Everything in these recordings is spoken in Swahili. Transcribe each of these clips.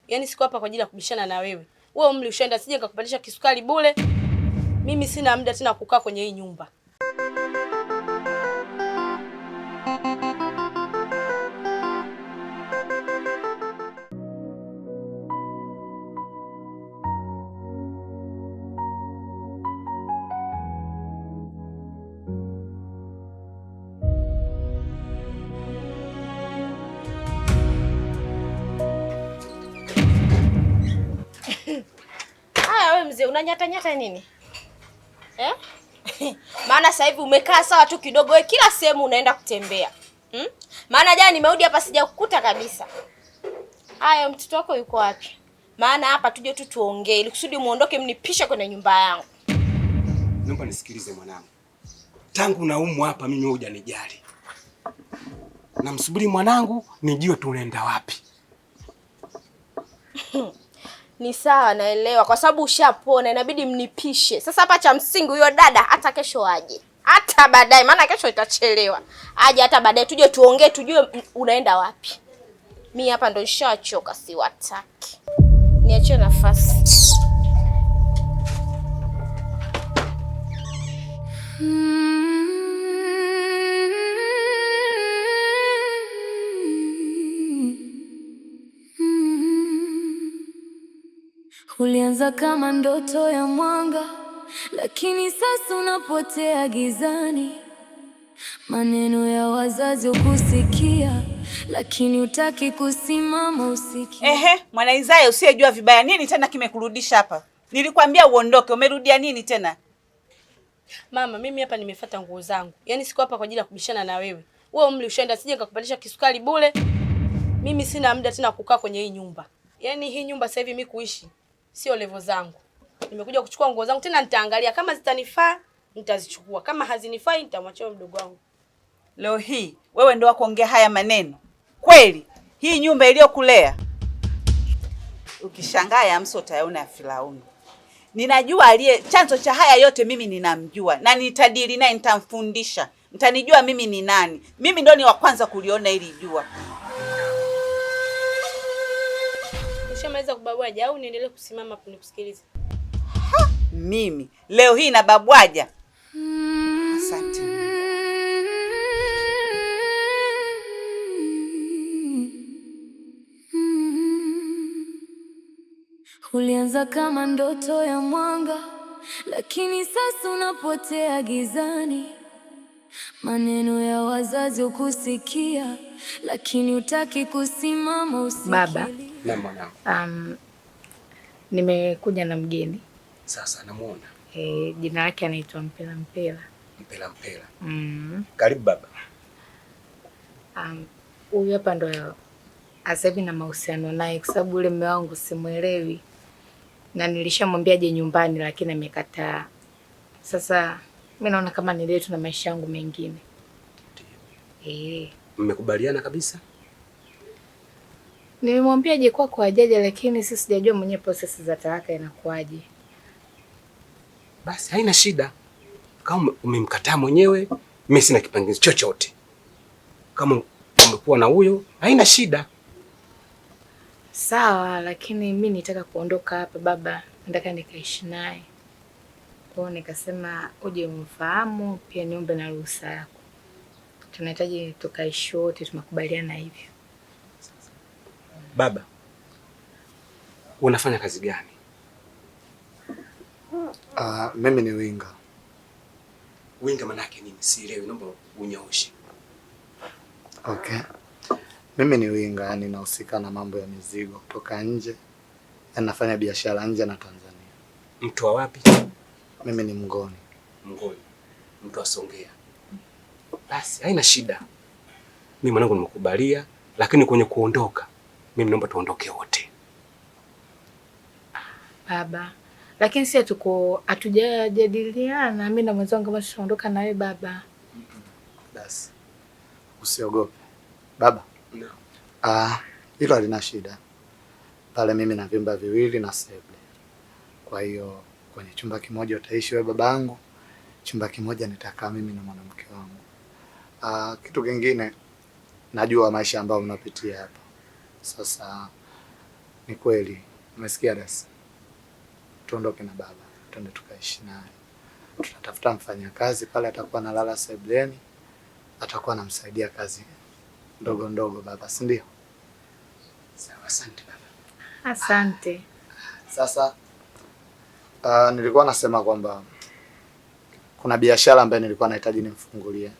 Yaani siko hapa kwa ajili ya kubishana na wewe. Wewe umri ushaenda, sije nikakupandisha kisukari bure. Mimi sina muda tena kukaa kwenye hii nyumba. Wewe mzee unanyata nini? Maana sasa hivi umekaa sawa tu kidogo, wewe kila sehemu unaenda kutembea. Maana jana nimerudi hapa sijakukuta kabisa. Haya, mtoto wako yuko wapi? Maana hapa tuje tu tuongee ili kusudi muondoke mnipisha kwenye nyumba yangu. Naomba nisikilize mwanangu. Tangu naumwa hapa mimi hujanijali. Namsubiri mwanangu nijue tunaenda wapi. Ni sawa, naelewa kwa sababu ushapona inabidi mnipishe. Sasa hapa cha msingi huyo dada hata kesho aje. Hata baadaye maana kesho itachelewa. Aje hata baadaye tuje tuongee tujue unaenda wapi. Mimi hapa ndo nishachoka, siwataki. Niachie nafasi. Ulianza kama ndoto ya mwanga, lakini sasa unapotea gizani. Maneno ya wazazi ukusikia, lakini utaki kusimama usikie. Mwana Isaya usiyejua vibaya, nini tena kimekurudisha hapa? Nilikwambia uondoke, umerudia nini tena? Mama, mimi hapa nimefuata nguo zangu. Yaani siko hapa kwa ajili ya kubishana na wewe. Wewe umri ushaenda, sije nikakupandisha kisukari bure. Mimi sina muda tena kukaa kwenye hii nyumba. Yaani hii nyumba sasa hivi mimi kuishi sio level zangu. Nimekuja kuchukua nguo zangu tena nitaangalia kama zitanifaa, nitazichukua. Kama hazinifai nitamwachia mdogo wangu. Leo hii wewe ndio wakuongea haya maneno. Kweli hii nyumba iliyokulea. Ukishangaa ya Amso utayaona ya Firauni. Ninajua aliye chanzo cha haya yote, mimi ninamjua na nitadili naye, nitamfundisha. Mtanijua mimi ni nani. Mimi ndio ni wa kwanza kuliona ili jua. Ushamaliza kubabwaja au niendelee kusimama hapo nikusikilize? Mimi leo hii na babwaja. Asante. Ulianza kama ndoto ya mwanga, lakini sasa unapotea gizani. Maneno ya wazazi ukusikia, lakini utaki kusimama usikie. Baba, Na mwanangu. Nimekuja na mgeni. Sasa namuona. Jina lake anaitwa Mpela Mpela. Mpela Mpela. Karibu baba. Huyu hapa ndo asabi na mahusiano naye kwa sababu ule mume wangu simuelewi. Na nilishamwambia aje nyumbani lakini amekataa. Sasa mimi naona kama niendelee tu na maisha yangu mengine. Mmekubaliana kabisa? Nilimwambia aje kwa ajaje lakini sisi sijajua mwenyewe process za talaka inakuaje. Basi haina shida. Kama umemkataa mwenyewe, mimi sina kipangezi chochote. Kama umekuwa na huyo, haina shida. Sawa, lakini mimi nitaka kuondoka hapa baba, nataka nikaishi naye. Kwa hiyo nikasema uje umfahamu pia niombe na ruhusa yako. Tunahitaji tukaishi wote, tumekubaliana hivyo. Baba, unafanya kazi gani? Mimi ni winga. Winga maana yake nini? Sielewi, naomba unyooshe. Okay. Mimi ni winga, yani nahusika na mambo ya mizigo kutoka nje. Nafanya biashara nje na Tanzania. Mtu wa wapi? Mimi ni Mngoni. Mngoni. Mtu wa Songea. Basi haina shida. Mimi mwanangu nimekubalia, lakini kwenye kuondoka mimi naomba tuondoke wote. Baba, lakini sisi hatujajadiliana mimi na mwenzangu kama tutaondoka na wewe baba. Basi. Usiogope. Baba. No. Hilo halina shida. Pale mimi na vyumba viwili na sebule. Kwa hiyo kwenye chumba kimoja utaishi wewe babangu, chumba kimoja nitakaa mimi na mwanamke wangu. Kitu kingine, najua maisha ambayo mnapitia hapa. Sasa ni kweli. Umesikia Dasi? Tuondoke na baba, twende tukaishi naye. Tutatafuta mfanyakazi pale, atakuwa analala sebleni, atakuwa anamsaidia kazi ndogo ndogo baba, si ndio? Sawa, asante baba. Asante. Sasa nilikuwa nasema kwamba kuna biashara ambayo nilikuwa nahitaji nimfungulie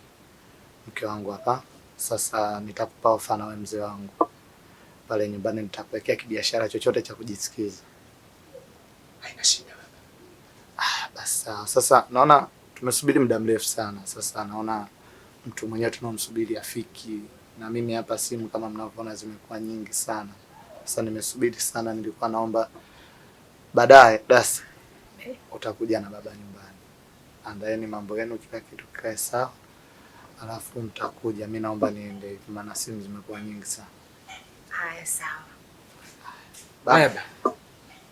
mke wangu hapa. Sasa nitakupa ofa na wewe mzee wangu. Pale nyumbani nitakuwekea kibiashara chochote cha kujisikiza. Haina shida baba. Basi sasa naona tumesubiri muda mrefu sana. Sasa naona mtu mwenyewe tunomsubiri afiki, na mimi hapa simu kama mnavyoona zimekuwa nyingi sana. Sasa nimesubiri sana, nilikuwa naomba baadaye Dasi utakuja na baba nyumbani. Andaeni mambo yenu, kila kitu kikae sawa. Alafu mtakuja. Mimi naomba niende hivi maana simu zimekuwa nyingi sana. Haya, sawa. Baba.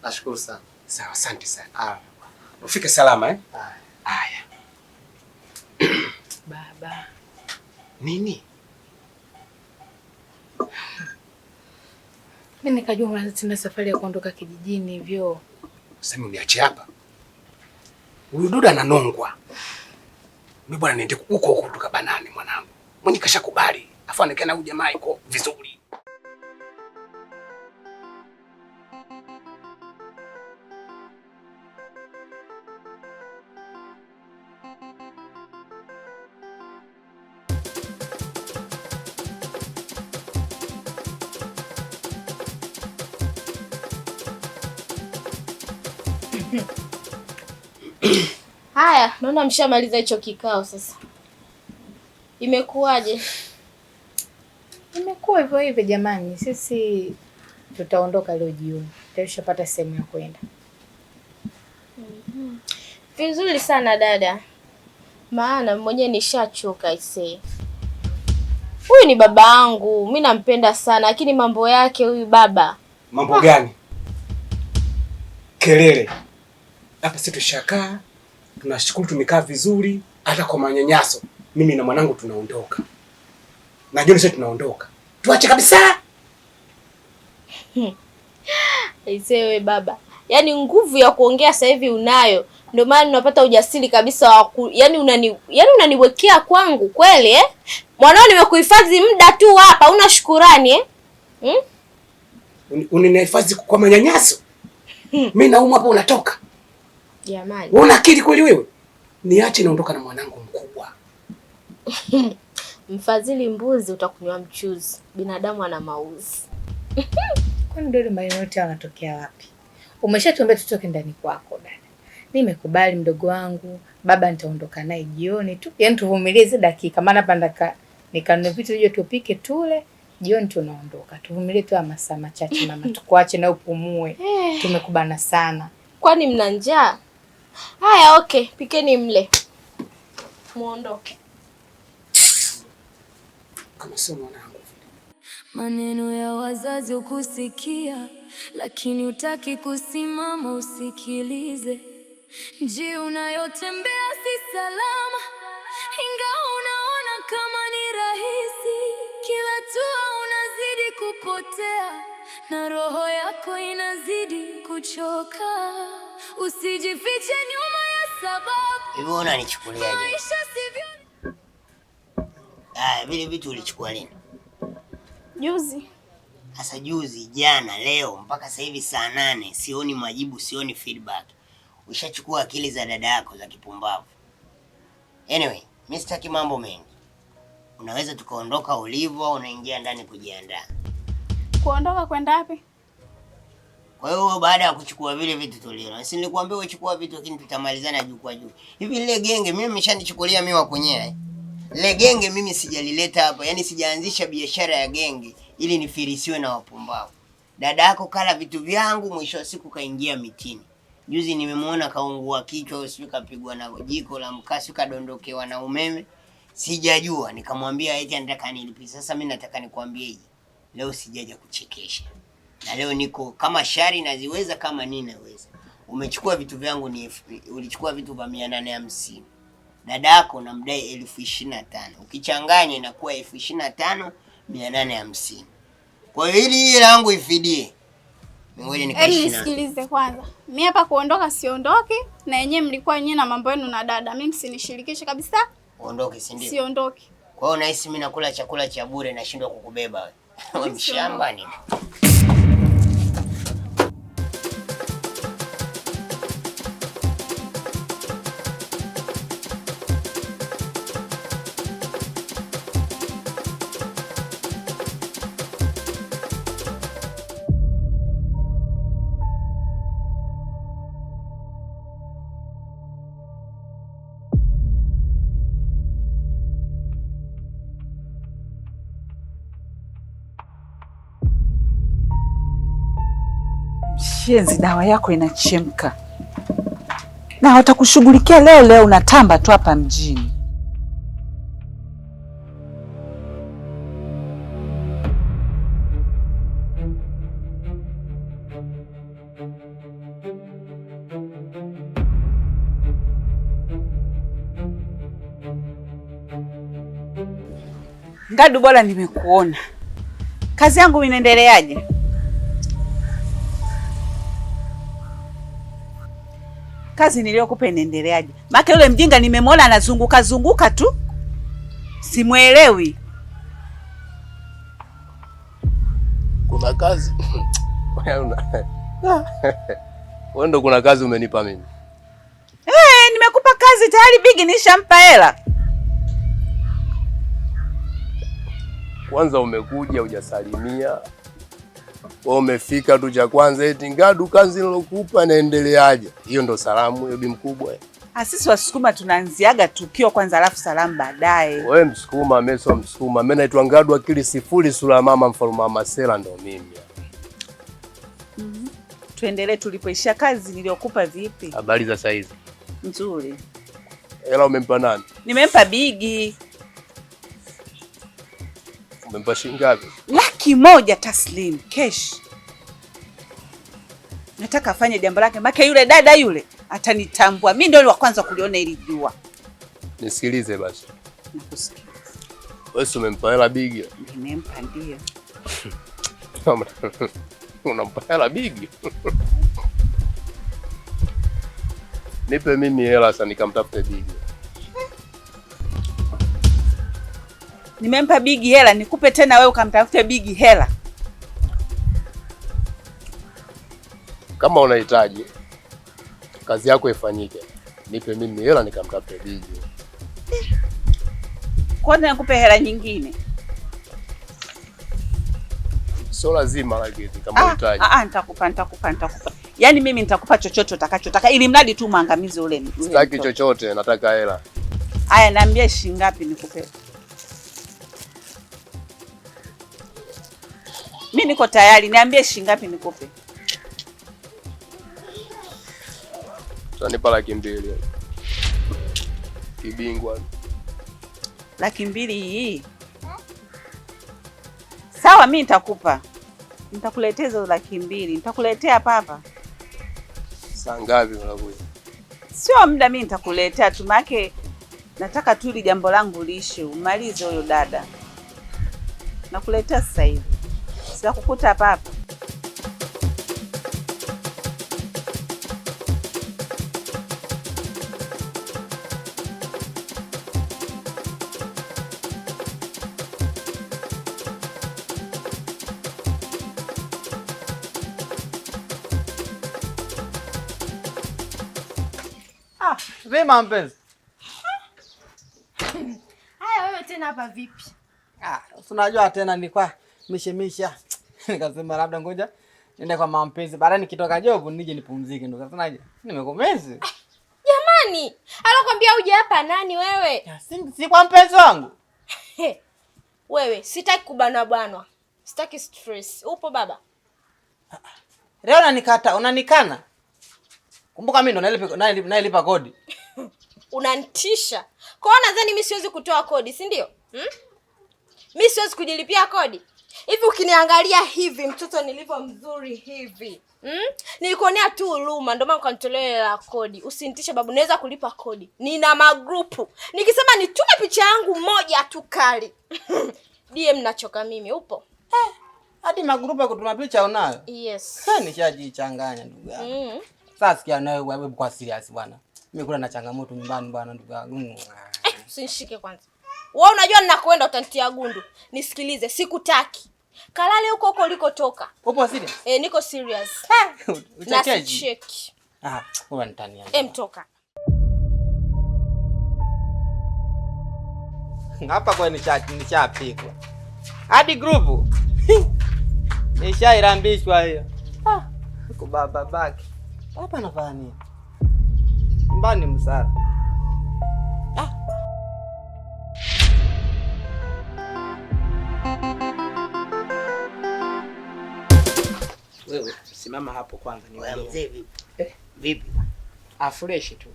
Nashukuru sana. Sawa, asante sana. Ufike salama eh? Haya. Baba. Nini? Mimi nikajua unaanza tena safari ya kuondoka kijijini hivyo. Sasa uniache hapa. Huyu duda ananongwa. Mimi bwana niende huko huko tukabanane mwanangu. Mwenye kashakubali. Afu anekana huyu jamaa yuko vizuri. Haya, naona mshamaliza hicho kikao sasa. Imekuwaje? Imekuwa hivyo hivyo jamani. Sisi tutaondoka leo jioni. Tutashapata sehemu ya kwenda. Vizuri sana dada. Maana mwenyewe nishachoka isee. Huyu ni baba yangu, mimi nampenda sana, lakini mambo yake huyu baba. Mambo gani? Kelele. Hapa sisi tushakaa, tunashukuru tumekaa vizuri, hata kwa manyanyaso. Mimi na mwanangu tunaondoka. Na jioni sasa tunaondoka. Tuache kabisa. Isewe baba. Yaani nguvu ya kuongea sasa hivi unayo. Ndio maana unapata ujasiri kabisa wa unaniwekea kwangu kweli eh? Mwanao nimekuhifadhi muda tu hapa, una shukrani eh? Uninihifadhi kwa manyanyaso? Mimi naumwa hapo unatoka. Jamani. Una akili kweli wewe? Niache naondoka na mwanangu mkubwa. Mfadhili mbuzi utakunywa mchuzi. Binadamu ana mauzi. Kwani ndio maneno yote yanatokea wapi? Umeshatuambia tutoke ndani kwako dada. Nimekubali mdogo wangu, baba nitaondoka naye jioni tu. Yaani tuvumilie hizo dakika, maana hapa nikanunue vitu vije tupike tule, jioni tunaondoka. Tuvumilie tu masaa machache mama, tukuache na upumue. Tumekubana sana. Kwani mna njaa? Haya, okay, pikeni mle. Muondoke. Kama sio mwanangu. Maneno ya wazazi ukusikia, lakini utaki kusimama usikilize. Njia unayotembea si salama, ingawa unaona kama ni rahisi. Kila hatua unazidi kupotea, na roho yako inazidi kuchoka. Usijifiche nyuma ya sababu. Hivi unanichukuliaje? Maisha sivyo. Vile vitu ulichukua lini? Juzi. Sasa juzi, jana, leo mpaka sasa hivi saa 8 sioni majibu, sioni feedback. Ushachukua akili za dada yako za kipumbavu. Anyway, mimi sitaki mambo mengi. Unaweza tukaondoka ulivyo, unaingia ndani kujiandaa. Kuondoka kwenda wapi? Kwa hiyo baada ya kuchukua vile vitu tuliona, si nilikwambia uchukua vitu lakini tutamalizana juu kwa juu. Hivi ile genge mimi nimeshanichukulia mimi wa kwenyewe. Ile genge mimi sijalileta hapa, yani sijaanzisha biashara ya genge ili nifirisiwe na wapumbavu. Dada yako kala vitu vyangu, mwisho wa siku kaingia mitini. Juzi nimemuona kaungua kichwa, usiku kapigwa na jiko la mkasi, kadondokewa na umeme. Sijajua, nikamwambia eti anataka nilipe. Sasa mimi nataka nikwambie leo sijaja kuchekesha. Na leo niko kama shari naziweza kama nini naweza. Umechukua vitu vyangu ulichukua vitu vya 850. Dada yako namdai 25,000. Ukichanganya inakuwa 25,850. Kwa hiyo ili langu ifidie. Ngoja nikaishi na. Nisikilize kwanza. Mimi hapa kuondoka siondoki, na yenyewe mlikuwa wenyewe na mambo yenu na dada. Mimi msinishirikishe kabisa. Uondoke, si ndio? Siondoki. Kwa hiyo nahisi mimi nakula chakula cha bure nashindwa kukubeba wewe. Wewe mshamba ni. Shenzi, dawa yako inachemka na watakushughulikia leo. Unatamba tu hapa mjini. Ngadu, bora nimekuona. Kazi yangu inaendeleaje? Kazi niliyokupa inaendeleaje? Maka yule mjinga nimemwona anazunguka tu. Simuelewi. Kuna kazi. Wewe ndo kuna kazi umenipa mimi. Nimekupa kazi tayari, Bigi nishampa hela. Kwanza umekuja hujasalimia. Wewe umefika tu cha kwanza eti Ngadu, kazi nilokupa inaendeleaje? Hiyo ndo salamu hiyo, bi mkubwa. Sisi Wasukuma tunaanziaga tukio kwanza alafu salamu baadaye. Wewe Msukuma, meso Msukuma. Mimi naitwa Ngadu akili sifuri sura mama mfalme wa Masela ndo mimi. Tuendelee tulipoishia. Kazi niliyokupa vipi? Habari za saizi? Nzuri. Hela umempa nani? Nimempa Bigi. Umempa shilingi ngapi? 100,000 taslim cash. Nataka afanye jambo lake, maana yule dada yule atanitambua. Mimi ndio wa kwanza kuliona ili jua. Nisikilize basi. Nakusikia. Wewe umempa hela Bigi? Nimempa, ndio. Unampa hela Bigi? Nipe mimi hela sasa nikamtafute Bigi. Nimempa Bigi hela, nikupe tena wewe ukamtafute Bigi hela? Kama unahitaji kazi yako ifanyike, nipe mimi hela nikamtafute Bigi. Kwanza nikupe hela nyingine? Sio lazima lakini kama unahitaji. Nitakupa. Yaani mimi nitakupa chochote utakachotaka ili mradi tu muangamize ule. Sitaki chochote, nataka hela. Haya, niambie shilingi ngapi nikupe? Mimi niko tayari, niambie shilingi ngapi nikupe? Utanipa 200,000. Kibingwa. 200,000 hii. Sawa, mimi nitakupa. Nitakuletea hizo 200,000. Nitakuletea hapa. Saa ngapi unakuja? Sio muda, mimi nitakuletea tu, maana nataka tu ili jambo langu liishe, umalize huyo dada. Nakuletea sasa hivi. Sitakukuta hapa. Vema mpenzi. Haya, wewe tena hapa vipi? Unajua tena nilikuwa mishemisha. Nikasema labda ngoja niende kwa mpenzi. Baada nikitoka job nije nipumzike, ndo kasemaje? Nimekomezi. Jamani, alokuambia uje hapa nani wewe? Si kwa mpenzi wangu. Wewe, sitaki kubanwa. Sitaki stress. Upo baba? Leo unanikana. Kumbuka mimi ndo nailipa kodi. Unanitisha. Kwa hiyo nadhani mimi siwezi kutoa kodi, si ndio? Mimi siwezi kujilipia kodi. Hivi ukiniangalia hivi mtoto nilivyo mzuri hivi. Nilikuonea tu huruma ndio maana ukanitolea la kodi. Usinitishe babu, naweza kulipa kodi. Nina magrupu. Nikisema nitume picha yangu moja tu kali. DM nachoka mimi, upo? Hadi magrupu ya kutuma picha unayo? Yes. Nishajichanganya ndugu yangu. Sasa sikia nawe wewe kwa serious bwana. Mimi kuna na changamoto nyumbani bwana ndugu yangu. Usinishike kwanza. Wewe unajua ninakwenda utanitia gundu. Nisikilize, sikutaki. Kalale huko huko ulikotoka. Upo serious? Niko serious. Uchacheji. Check. Wewe nitania. Mtoka. Hapa kwa nishapigwa. Hadi grupu. Nishairambishwa hiyo. Kubaba baki. Hapa nafanya nini? Mbani msara. Wewe simama hapo kwanza ni wewe mzee vipi? Vipi? Fresh tu.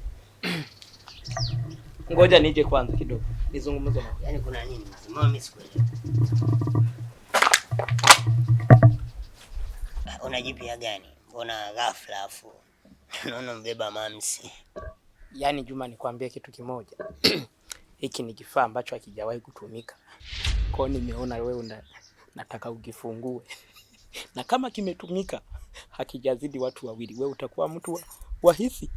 Ngoja nije kwanza kidogo. Nizungumze na wewe. Yaani kuna nini? Simama mimi sikuelewi. Unajipia gani? Mbona ghafla afu? Unaona mbeba mamsi. Yaani Juma nikwambie kitu kimoja. Hiki ni kifaa ambacho hakijawahi kutumika. Kwa hiyo nimeona wewe nataka ukifungue. Na kama kimetumika hakijazidi watu wawili, wewe utakuwa mtu wa hisi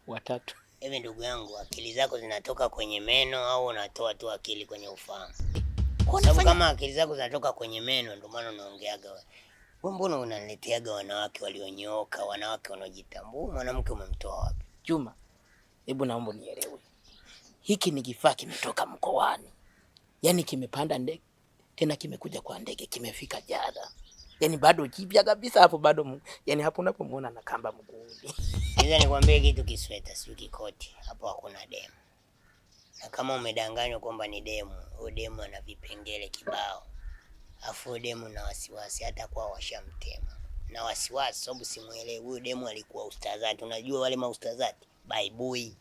watatu. Hivi ndugu yangu, akili zako zinatoka kwenye meno au unatoa tu akili kwenye ufahamu? Kwa sababu kama akili zako zinatoka kwenye meno ndio maana unaongeaga wewe. Wewe mbona unanileteaga wanawake walionyooka, wanawake wanaojitambua? Mwanamke umemtoa wapi? Juma, hebu naomba nielewe. Hiki ni kifaa kimetoka mkoani. Yaani kimepanda ndege, tena kimekuja kwa ndege, kimefika jana. Yaani bado jipya kabisa hapo bado, yaani hapo unapomuona na kamba mguuni. Sasa nikwambie kitu Kisweta, si kikoti. Hapo hakuna demu. Na kama umedanganywa kwamba ni demu, huyo demu ana vipengele kibao. Afu demu na wasiwasi hata kwa washamtema. Na wasiwasi sababu simuelewi huyo demu alikuwa ustazati. Unajua wale maustazati? Baibui.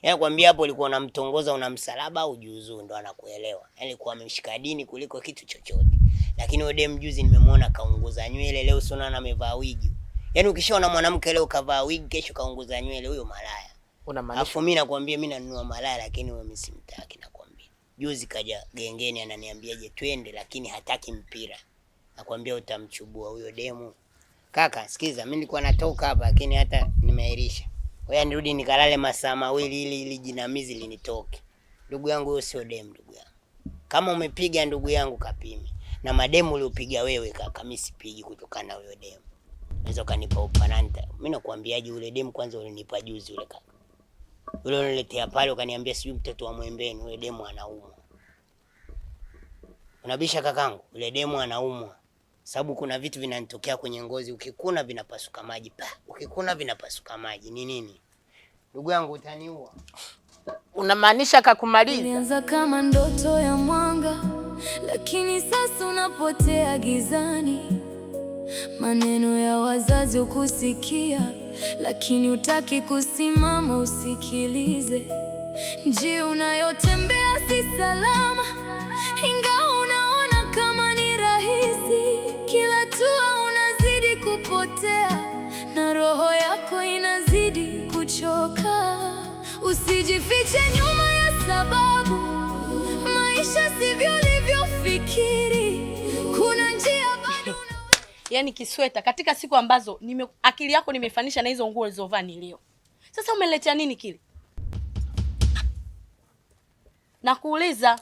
Yaani kwambia hapo ulikuwa unamtongoza una msalaba au juzu ndo anakuelewa. Yaani alikuwa amemshika dini kuliko kitu chochote. Lakini huyo demu juzi nimemuona kaunguza nywele, leo sona amevaa wigi. Yaani ukishaona mwanamke leo kavaa wigi kesho kaunguza nywele, huyo malaya. Unamaanisha? Afu mimi nakwambia mimi nanunua malaya lakini wewe mimi simtaki nakwambia. Juzi kaja gengeni ananiambiaje twende lakini hataki mpira. Nakwambia utamchubua huyo demu. Kaka, sikiza mimi nilikuwa natoka hapa lakini hata nimeahirisha. Wewe nirudi nikalale masaa mawili ili jinamizi linitoke. Ndugu yangu huyo sio demu ndugu yangu. Kama umepiga ndugu yangu kapime. Na mademu uliopiga wewe kaka, mimi sipigi kutokana na huyo demu. Unaweza kanipa upananta. Mimi nakwambiaje ule demu kwanza ulinipa juzi ule kaka. Ule uniletea pale ukaniambia sijui mtoto wa Mwembeni, ule demu anaumwa. Unabisha kakangu, ule demu anaumwa. Sababu kuna vitu vinanitokea kwenye ngozi, ukikuna vinapasuka maji. Ukikuna vinapasuka maji. Ni nini? Ndugu yangu utaniua. Unamaanisha kakumaliza? Ulianza kama ndoto ya mwanga, lakini sasa unapotea gizani. Maneno ya wazazi ukusikia, lakini utaki kusimama usikilize. Njia unayotembea si salama, ingawa unaona kama ni rahisi. Kila hatua unazidi kupotea, na roho yako inazidi kuchoka. Usijifiche nyuma ya sababu, maisha sivyo ulivyofikiri. Kuna njia bado Yaani Kisweta, katika siku ambazo akili yako nimefanisha na hizo nguo ulizovaa ni leo. Sasa umeletea nini kile? Nakuuliza.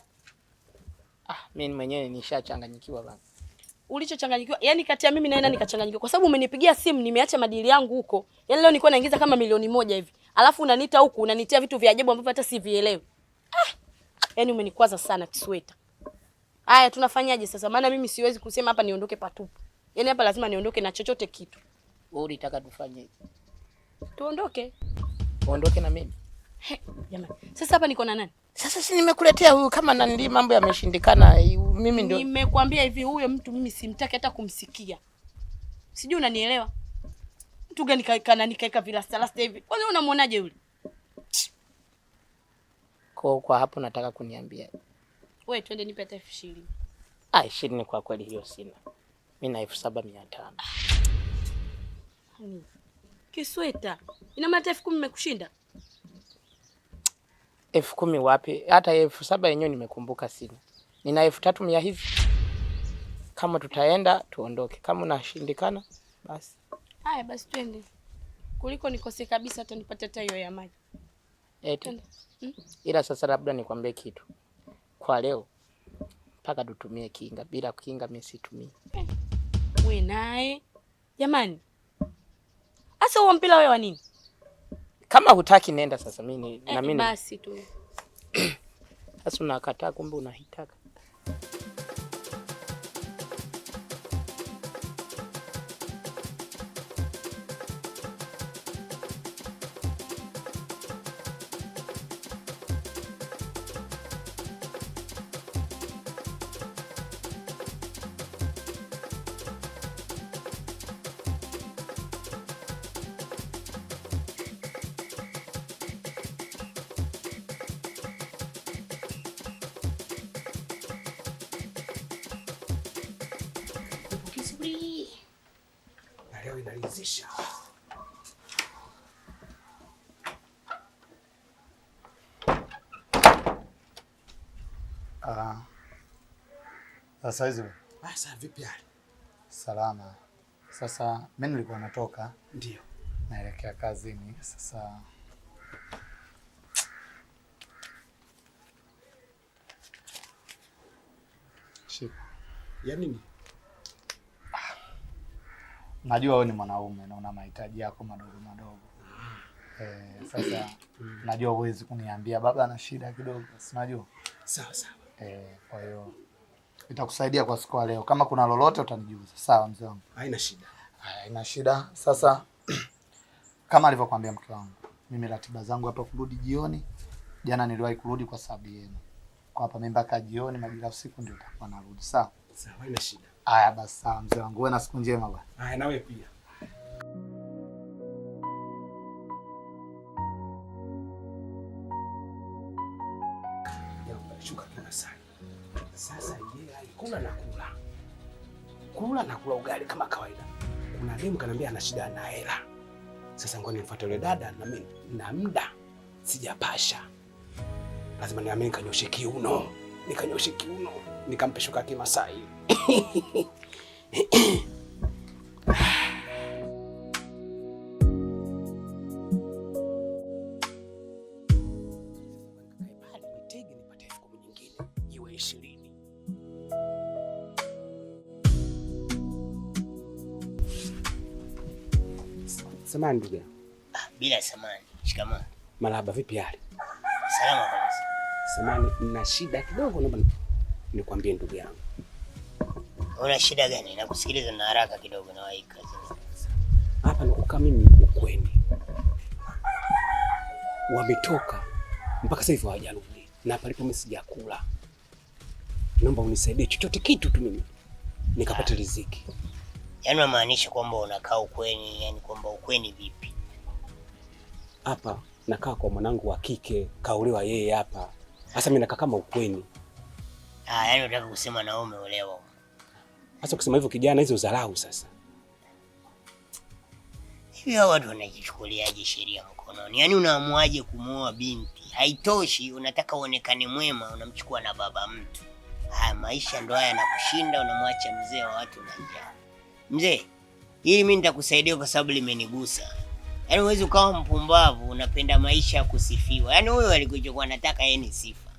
Mimi mwenyewe nishachanganyikiwa bana. Ulichochanganyikiwa? Yaani kati ya mimi na wewe nikachanganyikiwa kwa sababu umenipigia simu nimeacha madili yangu huko. Yaani leo nilikuwa naingiza kama 1,000,000 hivi. Alafu unaniita huku unanitia vitu vya ajabu ambavyo hata sivielewi. Yaani umenikwaza sana Kisweta. Haya tunafanyaje sasa? Maana mimi siwezi kusema hapa niondoke patupu. Yaani hapa lazima niondoke na chochote kitu. Wewe ulitaka tufanye? Tuondoke. Uondoke na mimi? Jamani. Sasa hapa niko na nani? Sasa si nimekuletea huyu kama nani mambo yameshindikana mimi ndio. Nimekwambia hivi huyo mtu mimi simtaki hata kumsikia. Sijui unanielewa? Mtu gani nikaika vilasta hivi? Kwanza unamuonaje yule? Kwa hapo nataka kuniambia. Wewe twende nipe hata 20,000. 20 kwa kweli hiyo sina. Mimi na 7,500. Kisweta. Ina maana 10,000 nimekushinda? 10,000 wapi? Hata 7,000 yenyewe nimekumbuka sina. Nina 3,100 hivi. Kama tutaenda tuondoke, kama unashindikana basi. Haya basi twende. Kuliko nikose kabisa hata nipate hata hiyo ya maji. Eti. Ila sasa labda nikwambie kitu. Kwa leo mpaka tutumie kinga, bila kinga mimi situmii. Wewe naye. Jamani. Asa huo mpira wewe wa nini? Kama hutaki nenda sasa mimi na mimi. Basi tu. Sasa unakataa kumbe unahitaka. Leo inalizisha. Sasa hizo. Sasa vipi hali? Salama. Sasa mimi nilikuwa natoka. Ndio. Naelekea kazini. Sasa shika. Ya nini? Najua wewe ni mwanaume na una mahitaji yako madogo madogo. Sasa najua huwezi kuniambia baba ana shida kidogo, si unajua? Sawa sawa. Kwa hiyo itakusaidia kwa siku leo. Kama kuna lolote utanijuza. Sawa mzee wangu. Haina shida. Haina shida. Sasa kama alivyokuambia mke wangu, mimi ratiba zangu hapa kurudi jioni. Jana niliwahi kurudi kwa sababu yenu. Kwa hapa mimi mpaka jioni majira usiku ndio nitakuwa narudi. Sawa? Sawa, haina shida. Haya basi sawa mzee wangu. Wewe na siku njema bwana. Haya na wewe pia. Shuka kila saa. Sasa yeye alikula na kula. Kula na kula ugali kama kawaida. Kuna demu kanambia ana shida na hela. Sasa ngoja nifuate yule dada na mimi na muda sijapasha. Lazima niamini kanyoshe kiuno. Nikanyoshe kiuno. Nikampe shuka Kimasai. Samahani ndugu yangu. Bila samahani. Shikamoo. Marahaba, vipi hali? Salama kabisa. Samahani, nina shida kidogo naomba nikwambie ndugu yangu. Una shida gani? Nakusikiliza na haraka kidogo na wahi kazi. Hapa nikukaa mimi ukweni. Wametoka mpaka sasa hivi hawajarudi. Na palipo mimi sijakula. Naomba unisaidie chochote kitu tu mimi nikapata riziki. Yaani unamaanisha kwamba unakaa ukweni, yani kwamba ukweni vipi? Hapa nakaa kwa mwanangu wa kike, kaolewa yeye hapa. Sasa mimi nakaa kama ukweni. Yaani unataka kusema na wewe umeolewa. Sasa kusema hivyo kijana, hizo udharau sasa. Hivi hao watu wanajichukuliaje sheria mkononi? Yaani unaamuaje kumuoa binti? Haitoshi, unataka uonekane mwema, unamchukua na baba mtu. Maisha ndo haya yanakushinda, unamwacha mzee wa watu na njaa. Mzee, hili mimi nitakusaidia kwa sababu limenigusa. Yaani huwezi ukawa mpumbavu, unapenda maisha ya kusifiwa. Yaani huyo alikuwa anataka yeye ni sifa.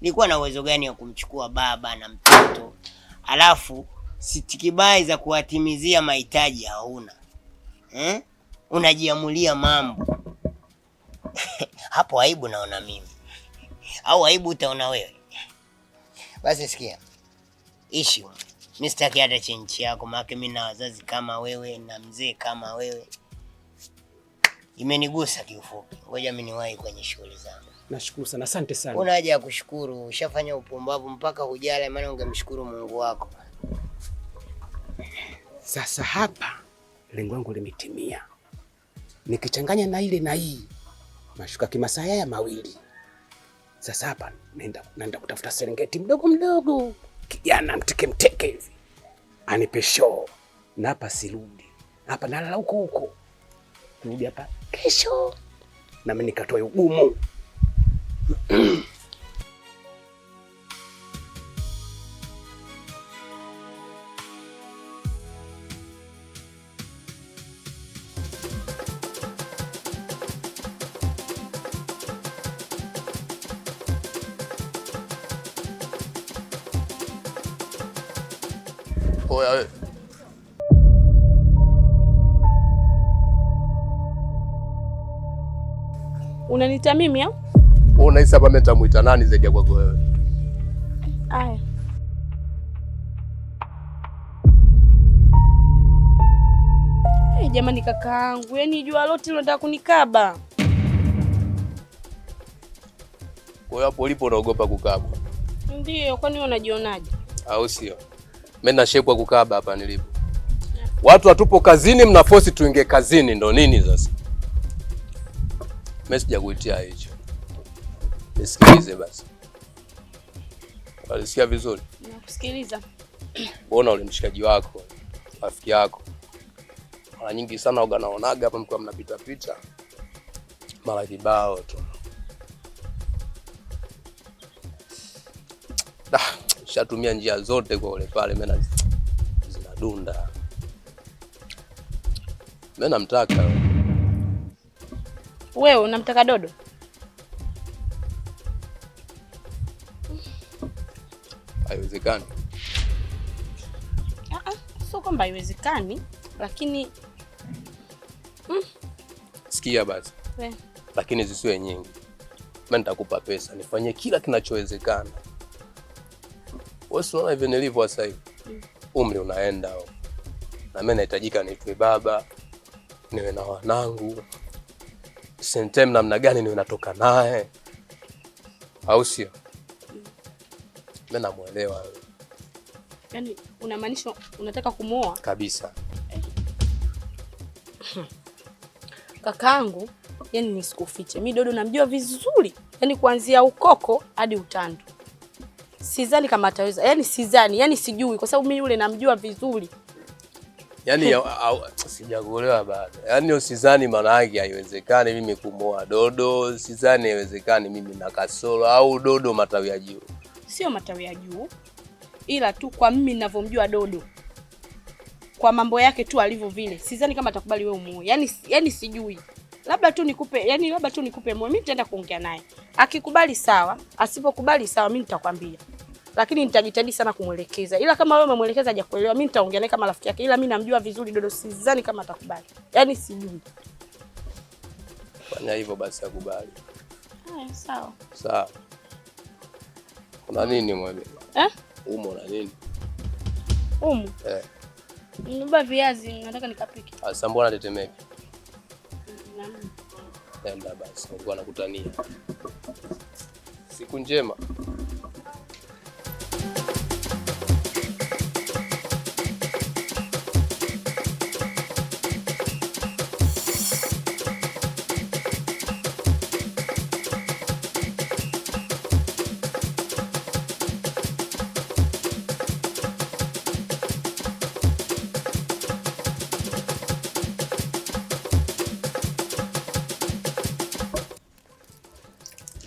Nilikuwa na uwezo gani wa kumchukua baba na mtoto? Alafu sitikibai za kuwatimizia mahitaji hauna. Unajiamulia mambo. Hapo aibu naona mimi. Au aibu utaona wewe. Basi sikia. Ishi. Mimi sitaki hata chenchi yako, maana mimi na wazazi kama wewe na mzee kama wewe. Imenigusa kiufupi. Ngoja mimi niwahi kwenye shughuli zangu. Nashukuru sana, asante sana. Una haja ya kushukuru, ushafanya upumbavu mpaka hujala, maana ungemshukuru Mungu wako. Sasa hapa lengo langu limetimia. Nikichanganya na ile na hii mashuka Kimasai haya mawili. Sasa hapa naenda kutafuta Serengeti mdogo mdogo. Kijana mteke hivi. Anipe show. Na hapa sirudi. Hapa nalala huko. Kurudi hapa kesho. Na mimi nikatoe ugumu. Oya wewe. Unaniita mimi au? Wewe unahisi hapa mimi nitamuita nani zaidi ya kwako wewe? Aya. Hey, jamani kakaangu, yaani jua lote unataka kunikaba. Kwa hiyo hapo ulipo unaogopa kukabwa? Ndio, kwani wewe unajionaje? Au sio? Mimi na shepwa kukaba hapa nilipo. Watu hatupo kazini, mnaforce tuingie kazini, ndo nini sasa? Mimi sijakuitia hicho. Nisikilize basi. Unasikia vizuri? Nakusikiliza. Bona ule mshikaji wako, rafiki yako. Mara nyingi sana naonaga hapa mko mnapita pita. Mara kibao tu. Shatumia njia zote kwa ule pale, mimi zinadunda. Mimi namtaka. Wewe unamtaka Dodo? Haiwezekani. Sio kwamba haiwezekani, lakini sikia basi. Lakini zisiwe nyingi. Mimi nitakupa pesa, nifanye kila kinachowezekana. Wewe unaona hivi nilivyo sasa hivi. Umri unaenda. Na mimi nahitajika niitwe baba, niwe na wanangu. Same namna gani niwe natoka naye. Au sio? Mimi namuelewa wewe. Yaani unamaanisha unataka kumuoa? Kabisa. Kakaangu, yani nisikufiche. Mimi Dodo namjua vizuri. Yaani kuanzia ukoko hadi utandu. Sidhani kama ataweza. Yaani sidhani, yaani sijui kwa sababu mimi yule namjua vizuri. Yaani sijakuelewa bado. Yaani usidhani maana yake haiwezekani mimi kumuoa Dodo, sidhani haiwezekani mimi na kasoro au Dodo matawi ya juu. Sio matawi ya juu. Ila tu kwa mimi ninavyomjua Dodo. Kwa mambo yake tu alivyo vile. Sidhani kama atakubali wewe umuoe. Yaani sijui. Labda tu nikupe moyo. Mimi nitaenda kuongea naye. Akikubali sawa, asipokubali sawa mimi nitakwambia. Lakini nitajitahidi sana kumuelekeza. Ila kama wewe umemwelekeza hajakuelewa, mimi nitaongea naye kama rafiki yake. Ila mimi namjua vizuri Dodo, sidhani kama atakubali. Yaani sijui. Fanya hivyo basi akubali. Haya, sawa. Sawa. Kuna nini mwana? Umo na nini? Umo? Nimebeba viazi, nataka nikapike. Asa mbona tetemeki? Nenda basi, Mungu anakutania. Siku njema.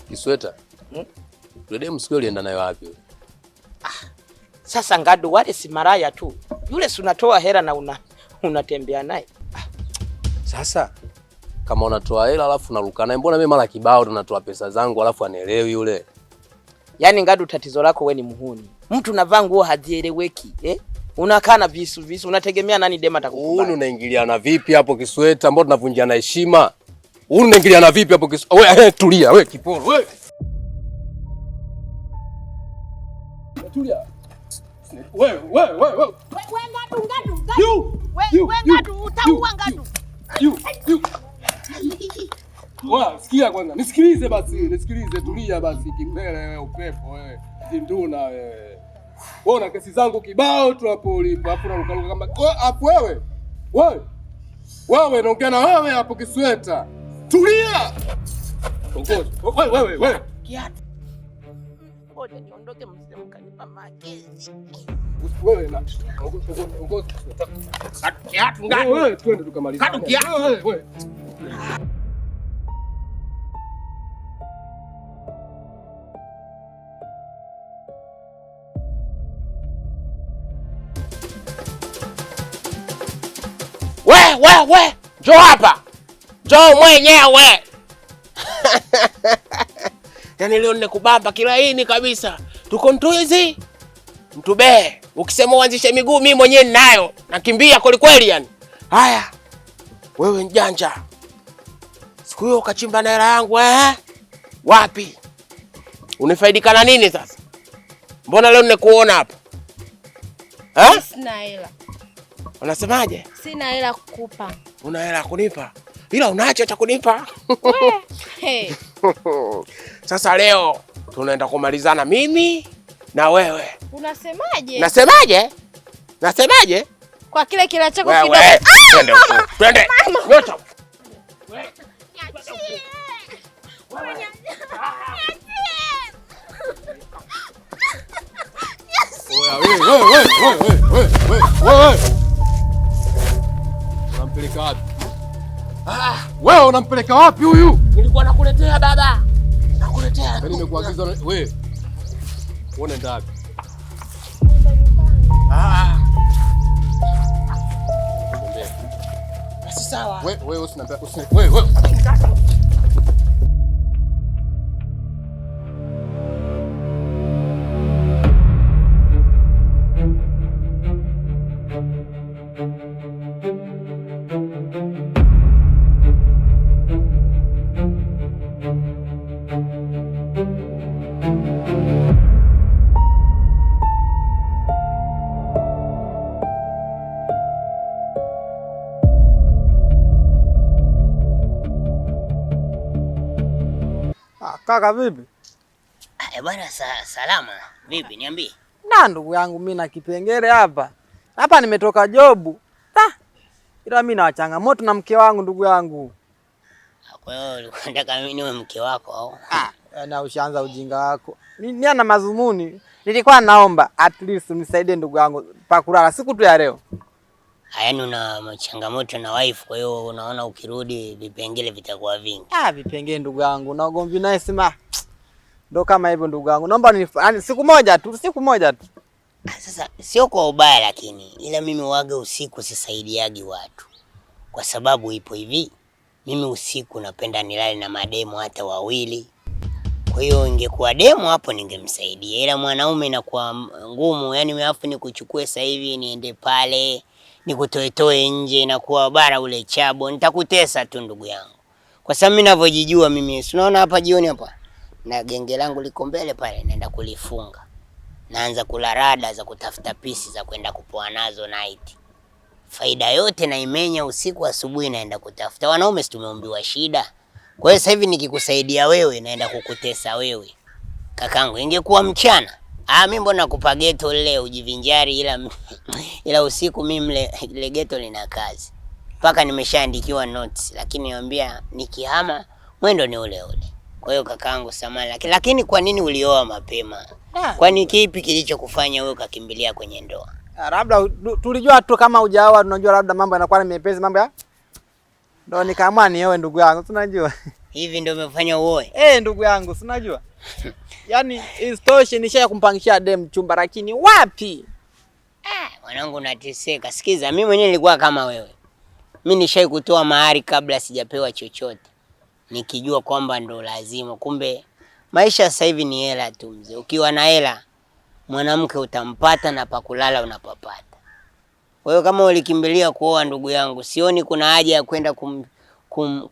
Kisweta. Yule msikio ulienda nayo wapi? Sasa Ngadu wale si maraya tu. Yule si unatoa hela na unatembea naye. Sasa kama unatoa hela alafu unaruka naye, mbona mimi mara kibao tunatoa pesa zangu alafu anielewi yule? Yaani Ngadu, tatizo lako wewe ni muhuni. Mtu unavaa nguo hazieleweki, Unakaa na visu, unategemea nani dema atakukubali? Wewe unaingiliana vipi hapo Kisweta? Mbona tunavunjiana heshima? Wewe unaingiliana vipi hapo Kisweta? Wewe tulia, wewe kiporo, wewe. Tulia. Wewe Ngadu. Wewe Ngadu utaua Ngadu. Wewe sikia kwanza. Nisikilize basi, tulia basi kimbele wewe upepo wewe. Zinduna wewe. Bona kesi zangu kibao tu hapo ulipo. Hapo unaruka kama hapo wewe. Wewe naongea na wewe hapo Kisweta. Tulia. Wewe. Kiatu. Ngoja niondoke msije mkanipa maagizo. Wewe na. Kiatu Ngadu. Wewe twende tukamaliza. Katu kiatu. Wewe. We, njoo hapa. Njoo mwenyewe. Yaani leo nimekubamba kilaini kabisa. Tuko Ntuizi, Mtubee. Ukisema uanzishe miguu mimi mwenyewe ninayo. Nakimbia kweli kweli yani. Haya. Wewe mjanja. Siku hiyo ukachimba na hela yangu Wapi? Unifaidika na nini sasa? Mbona leo nimekuona hapa? Sina hela. Unasemaje? Sina hela kukupa. Una hela kunipa? Ila unacho cha kunipa. Hey. Sasa leo tunaenda kumalizana mimi na wewe. Unasemaje? Nasemaje? Kwa kile kila chako kidogo. Twende. Nyota. Unampeleka wapi? Wewe unampeleka wapi huyu? Nilikuwa nakuletea baba. Nakuletea. Yaani nimekuagiza wewe. Unaenda wapi? Basi sawa. Wewe usiniambia wewe. Kaka vipi? Bwana salama. Vipi niambie? Na ndugu yangu mimi na kipengele hapa. Hapa nimetoka jobu. Ila mimi na changamoto na mke wangu ndugu yangu. Kwa hiyo unataka mimi niwe mke wako au? Na ushaanza ujinga wako. Mimi ana mazumuni. Nilikuwa naomba at least unisaidie ndugu yangu pa kulala siku tu ya leo. Yaani una changamoto na wife, kwa hiyo unaona ukirudi vipengele vitakuwa vingi. Vipengele ndugu yangu. Na ugomvi naye sema ndo kama hivyo ndugu yangu. Naomba siku moja tu. Sasa sio kwa ubaya lakini ila mimi waga usiku sisaidiagi watu. Kwa sababu ipo hivi. Mimi usiku napenda nilale na mademo hata wawili. Kwa hiyo ingekuwa demo hapo ningemsaidia. Ila mwanaume inakuwa ngumu, yani mimi nikuchukue sasa hivi niende pale, nikutoe nje inakuwa bara ule chabo. Nitakutesa tu ndugu yangu. Kwa sababu mimi ninavyojijua mimi, unaona hapa jioni hapa. Na genge langu liko mbele pale naenda kulifunga. Naanza kula rada za kutafuta pisi za kwenda kupoa nazo night. Faida yote na imenya usiku, asubuhi naenda kutafuta. Wanaume si tumeombiwa shida. Kwa hiyo sasa hivi nikikusaidia wewe naenda kukutesa wewe. Kakangu ingekuwa mchana. Mimi mbona nakupa geto leo ujivinjari ila usiku mimi ile geto lina kazi. Paka nimeshaandikiwa notes lakini niambia nikihama mwendo ni ule ule. Kwa hiyo kakangu samahani lakini kwa nini ulioa mapema? Kwani kipi kilichokufanya wewe ukakimbilia kwenye ndoa? Labda tulijua tu kama hujaoa, tunajua labda mambo yanakuwa ni mepesi mambo ya. Ndio nikaamua nioe ndugu yangu, tunajua. Hivi ndio umefanya uoe? Ndugu yangu, tunajua. Yaani istoshe nisha kumpangishia dem chumba lakini wapi? Mwanangu nateseka. Sikiza, mimi mwenyewe nilikuwa kama wewe. Mimi nishai kutoa mahari kabla sijapewa chochote. Nikijua kwamba ndo lazima. Kumbe maisha sasa hivi ni hela tu mzee. Ukiwa na hela mwanamke utampata na pakulala unapapata. Kwa hiyo kama ulikimbilia kuoa ndugu yangu, sioni kuna haja ya kwenda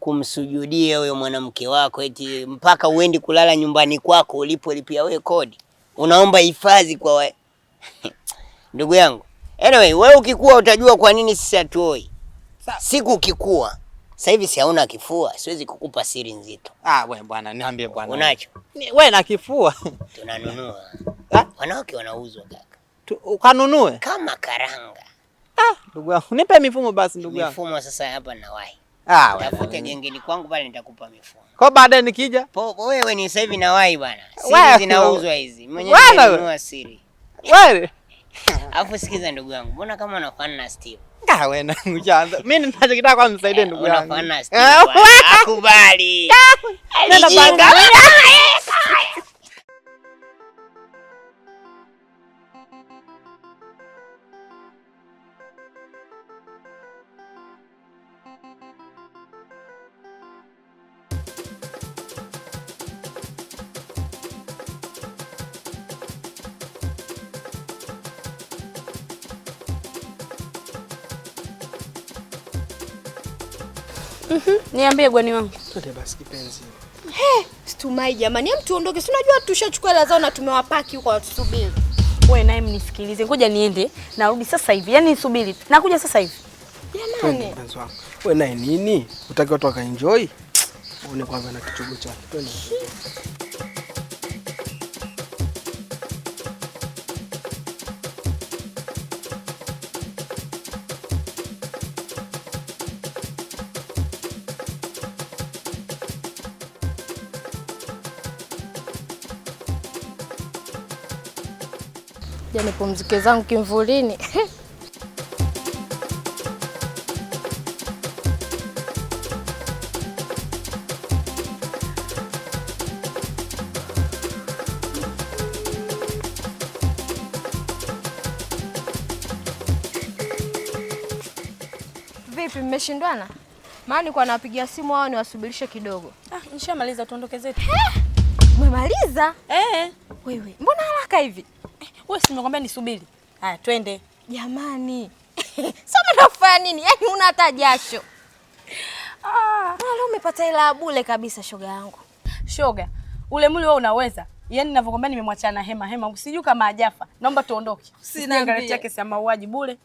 kumsujudia huyo mwanamke wako eti mpaka uendi kulala nyumbani kwako ulipolipia wewe kodi. Unaomba hifadhi kwa ndugu yangu. Anyway, wewe ukikua utajua kwa nini sisi hatuoi. Siku ukikua. Sasa hivi si hauna kifua, siwezi kukupa siri nzito. Wewe bwana, niambie bwana. Unacho? Wewe na kifua. Tunanunua. Wanawake wanauzwa kaka. Ukanunue? Kama karanga. Ndugu yangu, nipe mifumo basi ndugu yangu. Mifumo sasa hapa na wahi. Tafute gengeni kwangu pale nitakupa mifumo. Kwa baadaye nikija? Wewe ni sasa hivi na wahi bwana. Siri zinauzwa hizi. Mwenyewe ninunua siri. Wewe. Alafu sikiza ndugu yangu, mbona kama unafanana na Steve? Wewe na ngujanza. Mimi ninachokitaka kwa msaidie ndugu yangu. Unafanana na Steve. Akubali. Nenda banga. Niambie gwani wangu. Twende basi kipenzi. Situmai jamani, hem tuondoke. Si unajua tushachukua hela zao na tumewapaki huko watusubiri. Wewe naye mnisikilize. Ngoja niende, narudi sasa hivi. Yaani nisubiri. Nakuja sasa hivi. Jamani. Mpenzi wangu. Wewe naye nini? Utaki watu wakaenjoy? Uone kwanza na kichugo chake. Twende. Jana pumzike zangu kimvulini. Vipi mmeshindwana? Maana nilikuwa nawapigia simu wao niwasubirishe kidogo. Nishamaliza tuondoke zetu. Umemaliza? Wewe. Mbona haraka hivi? Wewe si nimekwambia nisubiri. Haya, twende. Jamani. Sasa unafanya nini? Yaani una hata jasho. Leo umepata hela bure kabisa shoga yangu. Shoga, ule mwili wewe unaweza. Yaani ninavyokuambia nimemwachana na Hema. Usijui kama hajafa. Naomba tuondoke. Sina ngara yake si mauaji bure.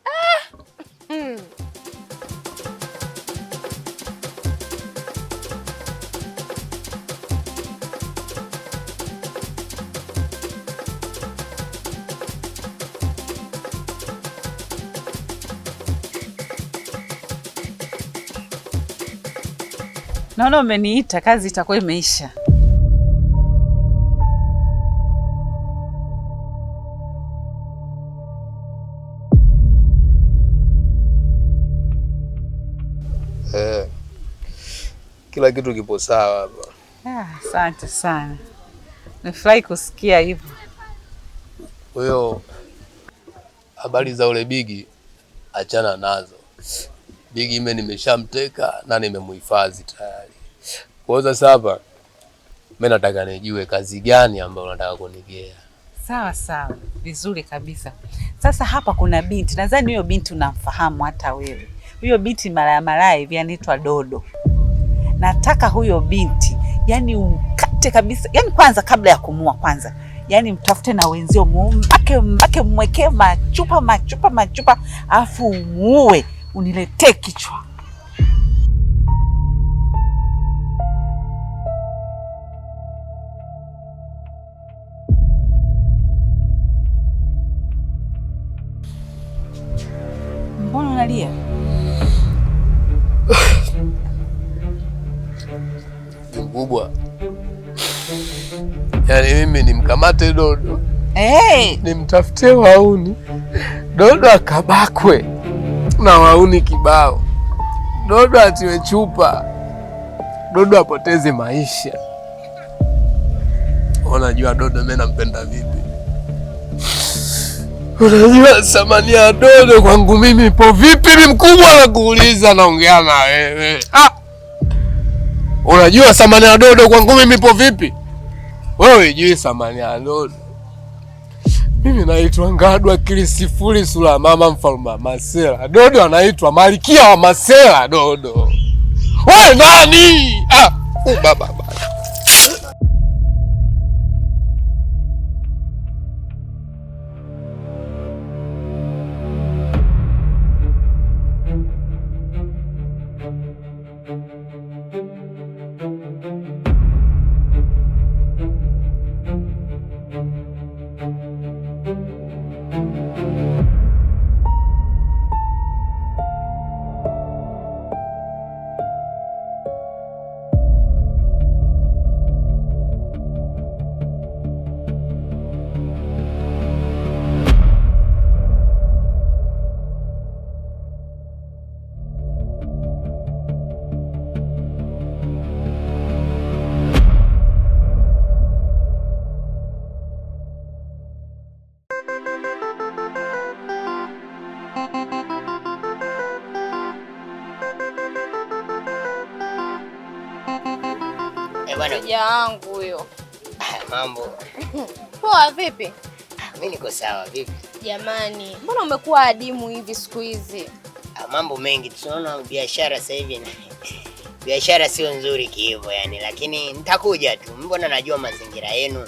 Naona umeniita, kazi itakuwa imeisha. Kila kitu kipo sawa hapa. Asante sana. Nafurahi kusikia hivyo. Kwa hiyo habari za ule Bigi achana nazo. Bigi mimi nimeshamteka na nimemuhifadhi tayari. Kwa hiyo sasa hapa mimi nataka nijue kazi gani ambayo unataka kunigea. Sawa, vizuri kabisa. Sasa hapa kuna binti, nadhani huyo binti unamfahamu hata wewe. Huyo binti malaya hivi anaitwa Dodo. Nataka huyo binti, yani ukate kabisa. Yani kwanza kabla ya kumua kwanza, yani mtafute na wenzio mbake mwekee machupa, afu muue uniletee kichwa. Mbona unalia? Mkubwa. Yaani mimi nimkamate Dodo. Nimtafutie wauni. Dodo akabakwe na wauni kibao. Dodo atiwe chupa. Dodo apoteze maisha. Unajua Dodo mimi nampenda vipi? Unajua thamani ya Dodo kwangu mimi ipo vipi? Mimi mkubwa nakuuliza, naongea na wewe. Unajua thamani ya Dodo kwangu mimi ipo vipi? Wewe hujui thamani ya Dodo. Mimi naitwa Ngadu Akili Sifuri Sura Mama Mfalme wa Masela. Dodo anaitwa Malkia wa Masela Dodo. Wewe nani? Baba. Mteja wangu huyo. Mambo. Poa vipi? Mimi niko sawa vipi? Jamani, mbona umekuwa adimu hivi siku hizi? Mambo mengi tunaona biashara sasa hivi biashara sio nzuri hivyo yani, lakini nitakuja tu. Mbona najua mazingira yenu.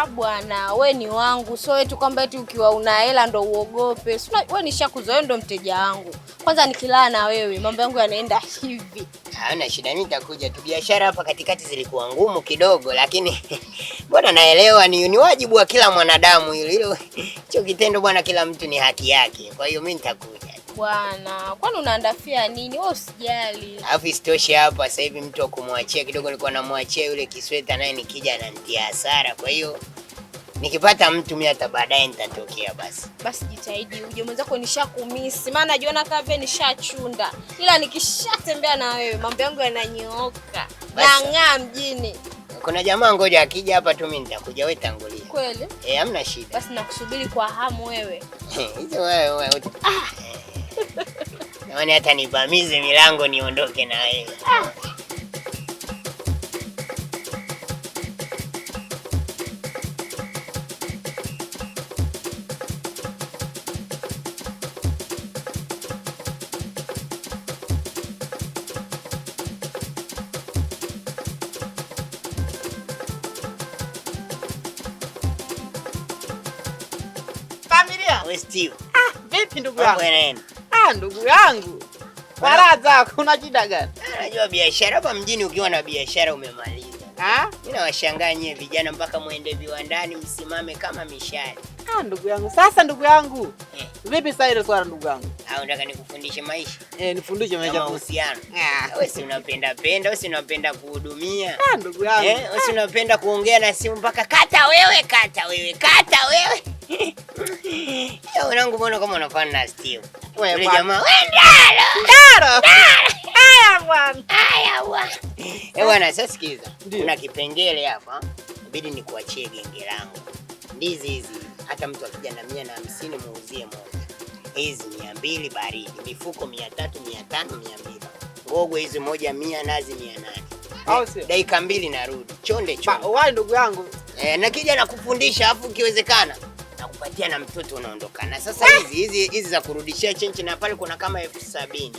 Bwana, we ni wangu. So wetu kwamba eti ukiwa una hela ndo uogope. Wewe nishakuzoea ndo mteja wangu. Kwanza nikilala na wewe mambo yangu yanaenda hivi. Hauna shida, mimi nitakuja tu. Biashara hapa katikati zilikuwa ngumu kidogo, lakini bwana naelewa ni wajibu wa kila mwanadamu hilo. Hicho kitendo bwana, kila mtu ni haki yake. Kwa hiyo mimi nitakuja. Bwana, kwani unaandafia nini? Wewe usijali. Alafu isitoshe hapa sasa hivi mtu akumwachia kidogo, nilikuwa namwachia yule kisweta naye nikija ananitia hasara. Kwa hiyo nikipata mtu mimi hata baadaye nitatokea basi. Basi jitahidi uje, mwenzako nishakumisi. Maana najiona kama vile nishachunda. Ila nikishatembea na wewe mambo yangu yananyooka. Nang'aa mjini. Kuna jamaa ngoja akija hapa tu mimi nitakuja, wewe tangulia. Kweli? Hamna shida. Basi nakusubiri kwa hamu wewe. Hizo wewe. Naona hata nibamize milango niondoke na wewe. Familia. Wewe Steve. Vipi ndugu yangu? Wewe ndugu yangu. Baraza kuna shida gani? Unajua biashara hapa mjini, ukiwa na biashara umemaliza. Mimi nawashangaa nyie vijana mpaka muende viwandani msimame kama mishale. Ndugu yangu. Sasa ndugu yangu. Vipi sasa ile swala ndugu yangu? Unataka nikufundishe maisha? Nifundishe maisha. Mahusiano. Wewe si unapenda, wewe si unapenda kuhudumia. Ndugu yangu. Wewe si unapenda kuongea na simu mpaka kata wewe. Wanangu mbona kama unafanya na Steve? Wewe jamaa, Ndaro. Haya bwana. Bwana sasa sikiza. Kuna kipengele hapa. Inabidi nikuachie genge langu. Ndizi hizi hata mtu akija na 150 muuzie moja. Hizi 200 baridi, mifuko 300, 500, 200. Ngogwe hizi moja 100, nazi 800. Dakika 2 narudi. Chonde. Wewe ndugu yangu. Nakija nakufundisha afu kiwezekana nakupatia na mtoto unaondoka. Na sasa hizi za kurudishia chenchi na pale kuna kama 70,000.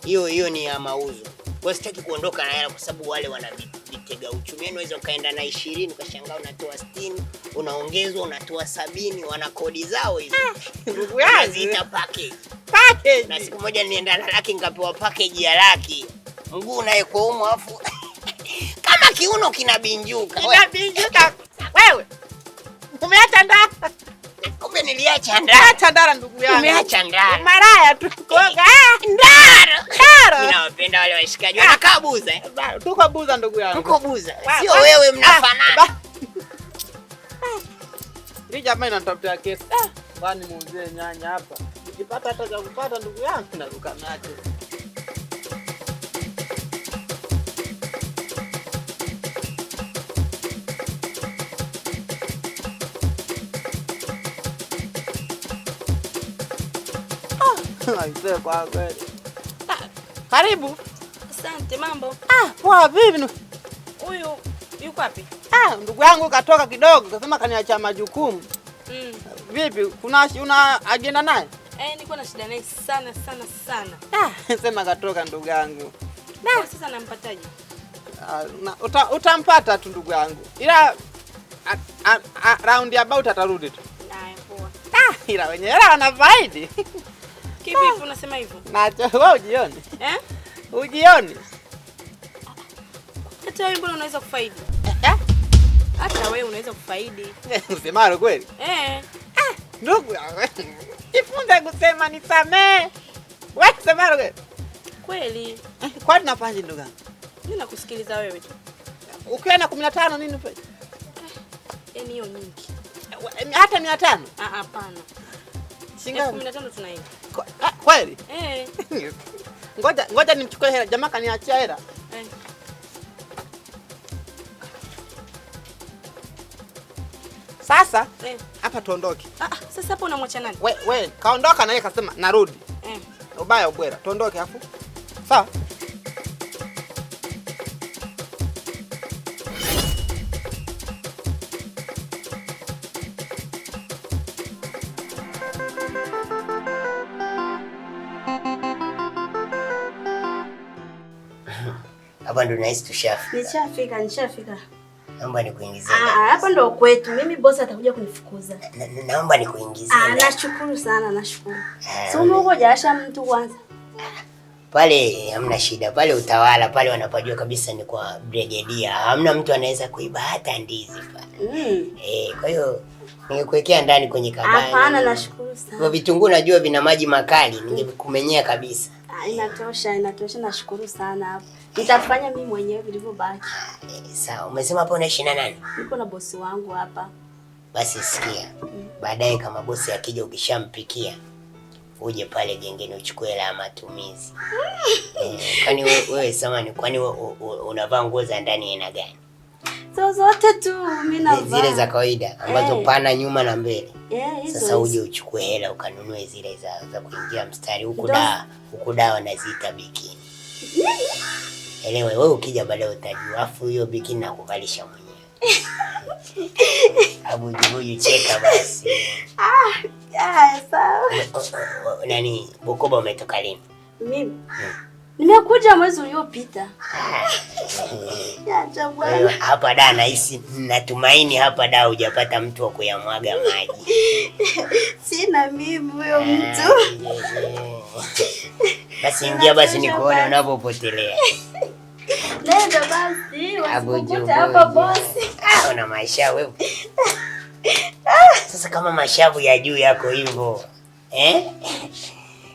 Hiyo ni ya mauzo. Kwa sitaki kuondoka na hela kwa sababu wale wana vitega uchumi. Unaweza ukaenda na 20 ukashangaa unatoa 60, unaongezwa unatoa 70, wana kodi zao hizo. Ndugu yangu Zita package. Na siku moja nilienda na Laki nikapewa package ya Laki. Mguu naye kwa umu afu kama kiuno kinabinjuka. Wewe. Umeacha ndara. Kumbe niliacha ndara. Acha ndara ndugu yangu. Umeacha ndara. Maraya tu. Koga. Ndara. Ninawapenda wale washikaji. Wanakaa Buza. Tuko Buza ndugu yangu. Tuko Buza. Sio wewe mnafanana. Hii jamaa inatafuta kesi. Bani muuzie nyanya hapa. Nikipata hata za kupata ndugu yangu naruka nacho. Kwa kweli. Karibu. Asante, mambo. Poa vipi? Huyu yuko wapi? Ndugu yangu katoka kidogo, kasema kaniacha majukumu. Vipi? Una agenda naye? Niko na shida naye sana. Sema katoka ndugu yangu. Sasa nampataje? Utampata tu ndugu yangu. Ila round about atarudi tu. Poa. Ila wenyewe wanafaidi. Kivipi unasema hivyo? Nacho wewe ujione. Ujione. Hata wewe mbona unaweza kufaidi? Hata wewe unaweza kufaidi. Usemaro kweli? Ndugu yangu. Jifunze kusema nisamee. Wewe usemaro kweli? Kweli. Kwani napaje ndugu yangu? Mimi nakusikiliza wewe tu. Ukiwa na 15 nini ufanye? Hiyo nyingi. Hata 500? Hapana. Shingapi? 15 tunaenda. Kweli? Ngoja nimchukue hela. Jamaa kaniachia hela. Sasa hapa tuondoke. Sasa hapo unamwacha nani? Wewe kaondoka na yeye kasema narudi. Ubaya ubwera. Tuondoke hapo. Sawa? Hapa ndo nahisi tushafika. Nishafika. Naomba nikuingizie. Hapa ndo kwetu. Mimi bosi atakuja kunifukuza. Naomba nikuingizie. Nashukuru sana, nashukuru. Sio uko jasha mtu kwanza. Pale hamna shida. Pale utawala, pale wanapajua kabisa ni kwa brigadier. Hamna mtu anaweza kuiba hata ndizi pale. Kwa hiyo ningekuwekea ndani kwenye kabani. Hapana, nashukuru sana. Kwa vitunguu najua vina maji makali, ningekumenyea kabisa. Inatosha, nashukuru sana hapo. Nitafanya mimi mwenyewe vilivyobaki. Sawa, umesema hapo unaishi na nani? Niko na bosi wangu hapa. Basi sikia. Baadaye kama bosi akija ukishampikia, uje pale gengeni uchukue hela ya matumizi. Kwani wewe samani, kwani unavaa nguo za ndani aina gani? Zote tu mimi navaa. Zile za kawaida ambazo pana nyuma na mbele. Hizo. Sasa uje uchukue hela ukanunue zile za kuingia mstari huku dawa wanaziita bikini. Elewa wewe ukija baadaye utajua. Afu hiyo bikini nakuvalisha mwenyewe. Abuju cheka basi. Sawa. Nani Bukoba umetoka lini? Mimi. Nimekuja mwezi uliopita. Hapa da nahisi natumaini hapa da hujapata mtu wa kuyamwaga maji. Sina mimi huyo mtu. Basi ingia basi nikuone unapopotelea. Nenda basi, wasipokute hapa bosi. Una maisha wewe. Sasa kama mashavu ya juu yako hivyo,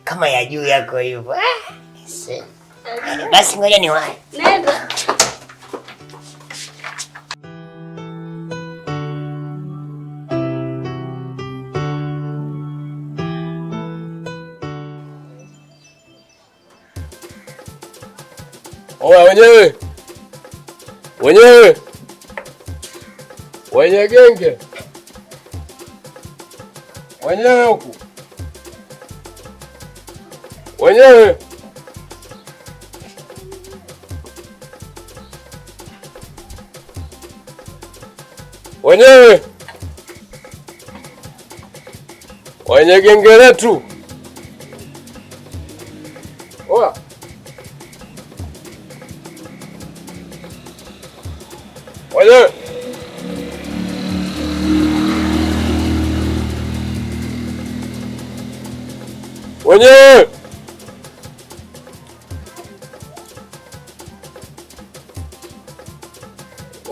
kama ya juu yako hivyo. Basi ngoja niwahi. Nenda. Oya wenyewe. Wenye genge. Wenyewe huku. Wenyewe. Wenye genge letu. Oya. Wenyewe.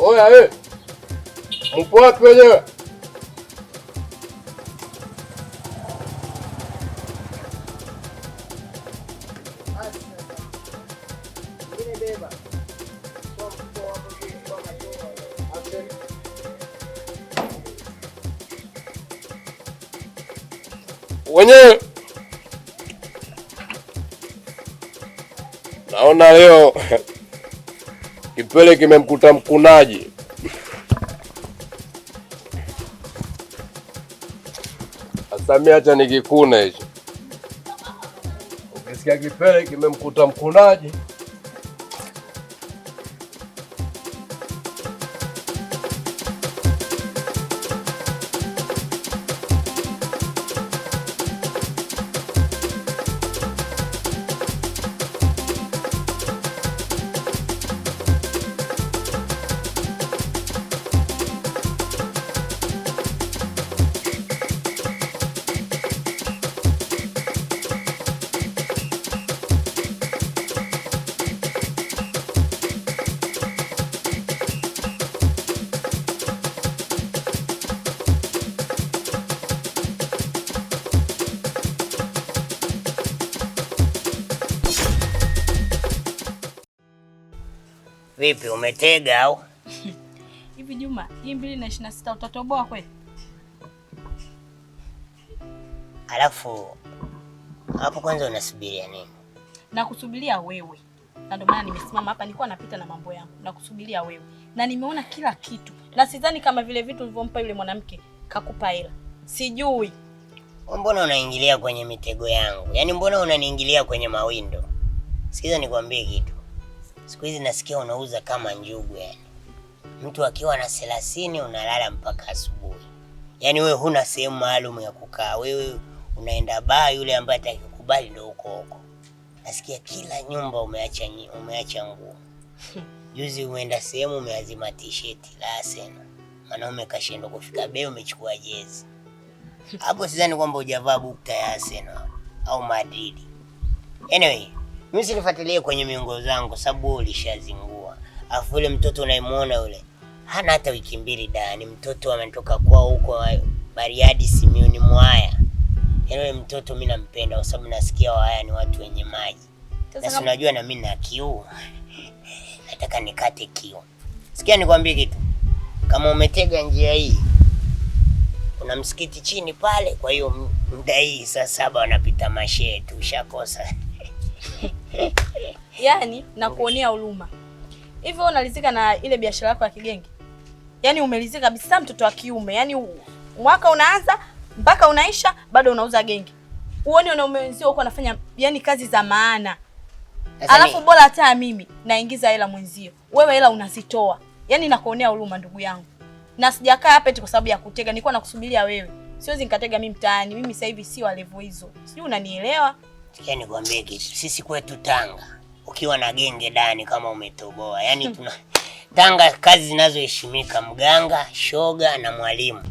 Oya mpo wapi wenyewe? Wenyewe. Naona leo kipele kimemkuta mkunaji. Asamia acha nikikuna hicho. Ukisikia kipele kimemkuta mkunaji. Vipi umetega au? Hivi Juma, hii 2026 utatoboa kweli? Alafu hapo kwanza unasubiria nini? Nakusubiria wewe. Na ndio maana nimesimama hapa, nilikuwa napita na mambo yangu. Nakusubiria wewe. Na nimeona kila kitu. Na sidhani kama vile vitu ulivyompa yule mwanamke kakupa hela. Sijui. Mbona unaingilia kwenye mitego yangu? Yaani mbona unaniingilia kwenye mawindo? Sikiza nikwambie kitu. Siku hizi nasikia unauza kama njugu yani. Mtu akiwa na 30 unalala mpaka asubuhi. Yaani wewe huna sehemu maalum ya kukaa. Wewe unaenda baa, yule ambaye atakukubali ndio uko huko. Nasikia kila nyumba umeacha nguo. Juzi umeenda sehemu umeazima t-shirt la Arsenal. Mwanaume kashindwa kufika bei umechukua jezi. Hapo sidhani kwamba hujavaa bukta ya Arsenal au Madrid. Anyway, mimi sinifuatilie kwenye miongo zangu sababu ulishazingua. Afu yule mtoto unayemuona yule hana hata wiki mbili ni mtoto ametoka kwao huko Bariadi Simioni Mwaya. Yule mtoto mimi nampenda kwa sababu nasikia Wahaya ni watu wenye maji. Na unajua na mimi na kiu. Nataka nikate kiu. Sikia nikwambie kitu. Kama umetega njia hii kuna msikiti chini pale, kwa hiyo muda hii saa 7 wanapita mashehe tu, ushakosa. Yaani nakuonea huruma. Hivyo unalizika na ile biashara yako ya kigenge? Yaani umelizika kabisa mtoto wa kiume. Yaani mwaka unaanza mpaka unaisha bado unauza genge. Uone wanaume wenzio huko anafanya yani kazi za maana. Alafu bora hata mimi naingiza hela mwenzio. Wewe hela unazitoa. Yaani nakuonea huruma ndugu yangu. Na sijakaa hapa eti kwa sababu ya kutega, nilikuwa nakusubiria wewe. Siwezi nikatega mimi mtaani. Mimi sasa hivi si wa level hizo. Sijui unanielewa? Sikia nikwambie kitu. Sisi kwetu Tanga ukiwa na genge ndani kama umetoboa. Yaani tuna Tanga kazi zinazoheshimika mganga, shoga na mwalimu.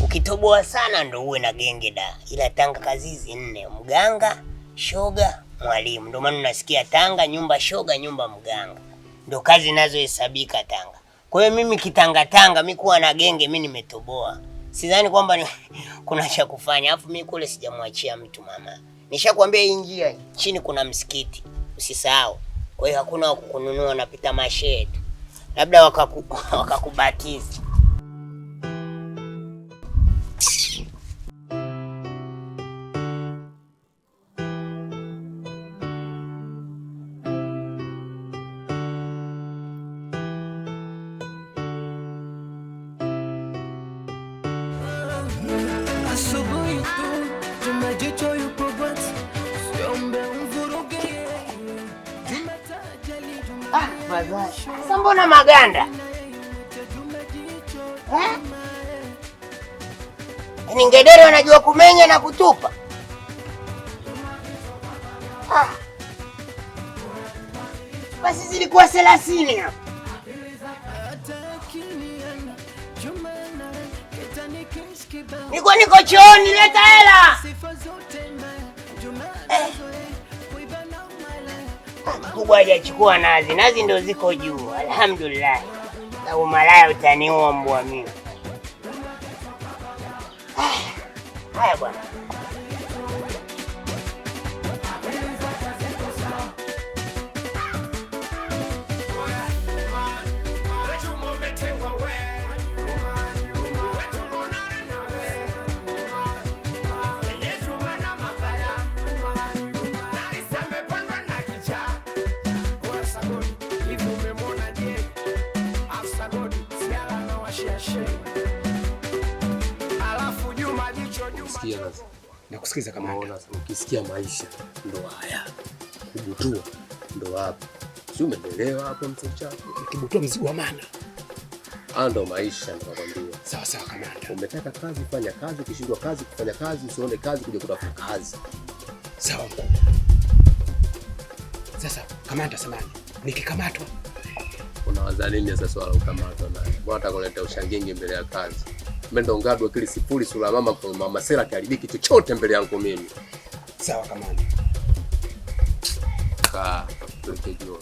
Ukitoboa sana ndo uwe na genge ila Tanga kazi hizi 4, mganga, shoga, mwalimu. Ndio maana unasikia Tanga nyumba shoga, nyumba mganga. Ndio kazi zinazohesabika Tanga. Kwa hiyo mimi Tanga mimi kuwa na genge mimi nimetoboa. Sidhani kwamba kuna cha kufanya. Alafu mimi kule sijamwachia mtu mama. Nishakwambia hii njia chini kuna msikiti. Usisahau. Kwa hiyo hakuna wakukununua napita mashehe tu. Labda wakakubatiza. Sasa mbona maganda? Ni ngedere wanajua kumenya na kutupa. Basi zilikuwa 30 hapo. Niko chooni, leta hela. Kubwa hajachukua nazi. Nazi ndio ziko juu. Alhamdulillah. Na umalaya utaniua mbwa mimi. Haya bwana. Nakusikiza kama unaona, ukisikia maisha ndo haya. Kubutua ndo hapo. Si umeelewa hapo msichana? Ukibutua mzigo wa maana. Ndo maisha ndo nakwambia. Sawa sawa kamanda. Umetaka kazi fanya kazi, ukishindwa kazi kufanya kazi, usione kazi kuja kutafuta kazi. Sawa mkuu. Sasa kamanda samani, nikikamatwa unawaza nini sasa swala ukamatwa naye? Bwana atakuleta ushangingi mbele ya kazi. Mendo ngadu akili sifuri sura mama kwa mama sera kiharibiki chochote mbele yangu mimi. Sawa kamanda. Tukijua.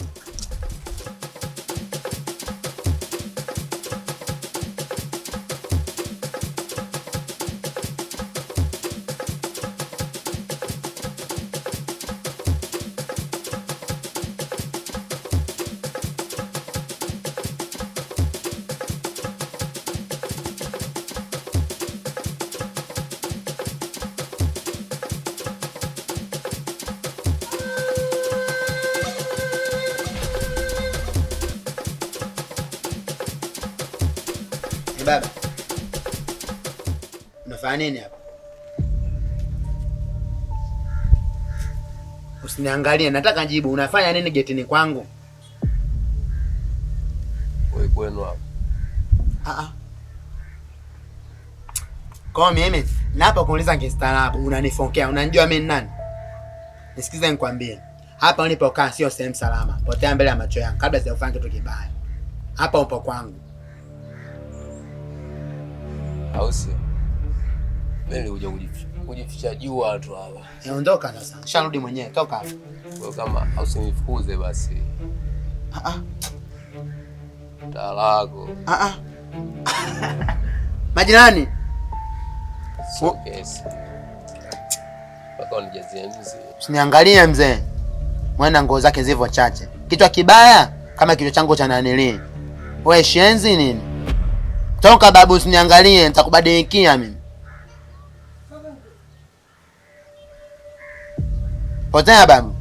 Baba, unafanya nini hapa? Usiniangalie, nataka jibu. Unafanya nini getini kwangu? Wewe kwenu hapo. Kwa mimi na hapa kuuliza kistaarabu, unanifokea. Unanijua mimi nani? Nisikize nikwambie. Hapa ulipokaa sio sehemu salama. Potea mbele ya macho yangu kabla sijafanya kitu kibaya. Hapa upo kwangu. Au si? Mimi uja kujificha jua tu hapa. Ondoka sasa. Sharudi mwenyewe, toka hapa. Wewe kama au usinifukuze basi. Talako. Majirani. Sokesi. Paka unijazie mzee. Usiniangalie mzee. Mwana nguo zake zivyo chache. Kichwa kibaya kama kichwa changu cha nanili. Wewe shenzi nini? Toka babu, usiniangalie, nitakubadilikia mimi. Potea babu.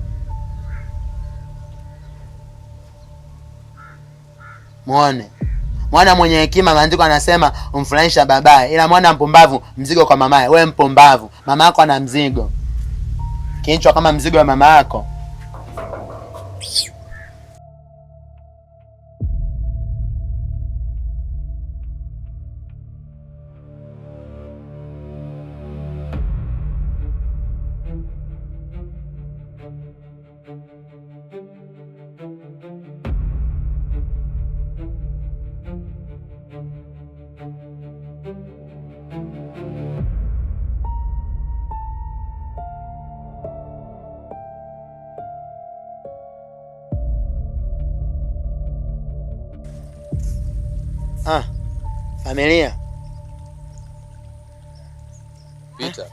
Muone. Mwana mwenye hekima maandiko anasema umfurahisha babaye, ila mwana mpumbavu mzigo kwa mamaye. Wewe mpumbavu, mama yako ana mzigo. Kichwa kama mzigo wa mama yako. Familia. Pita.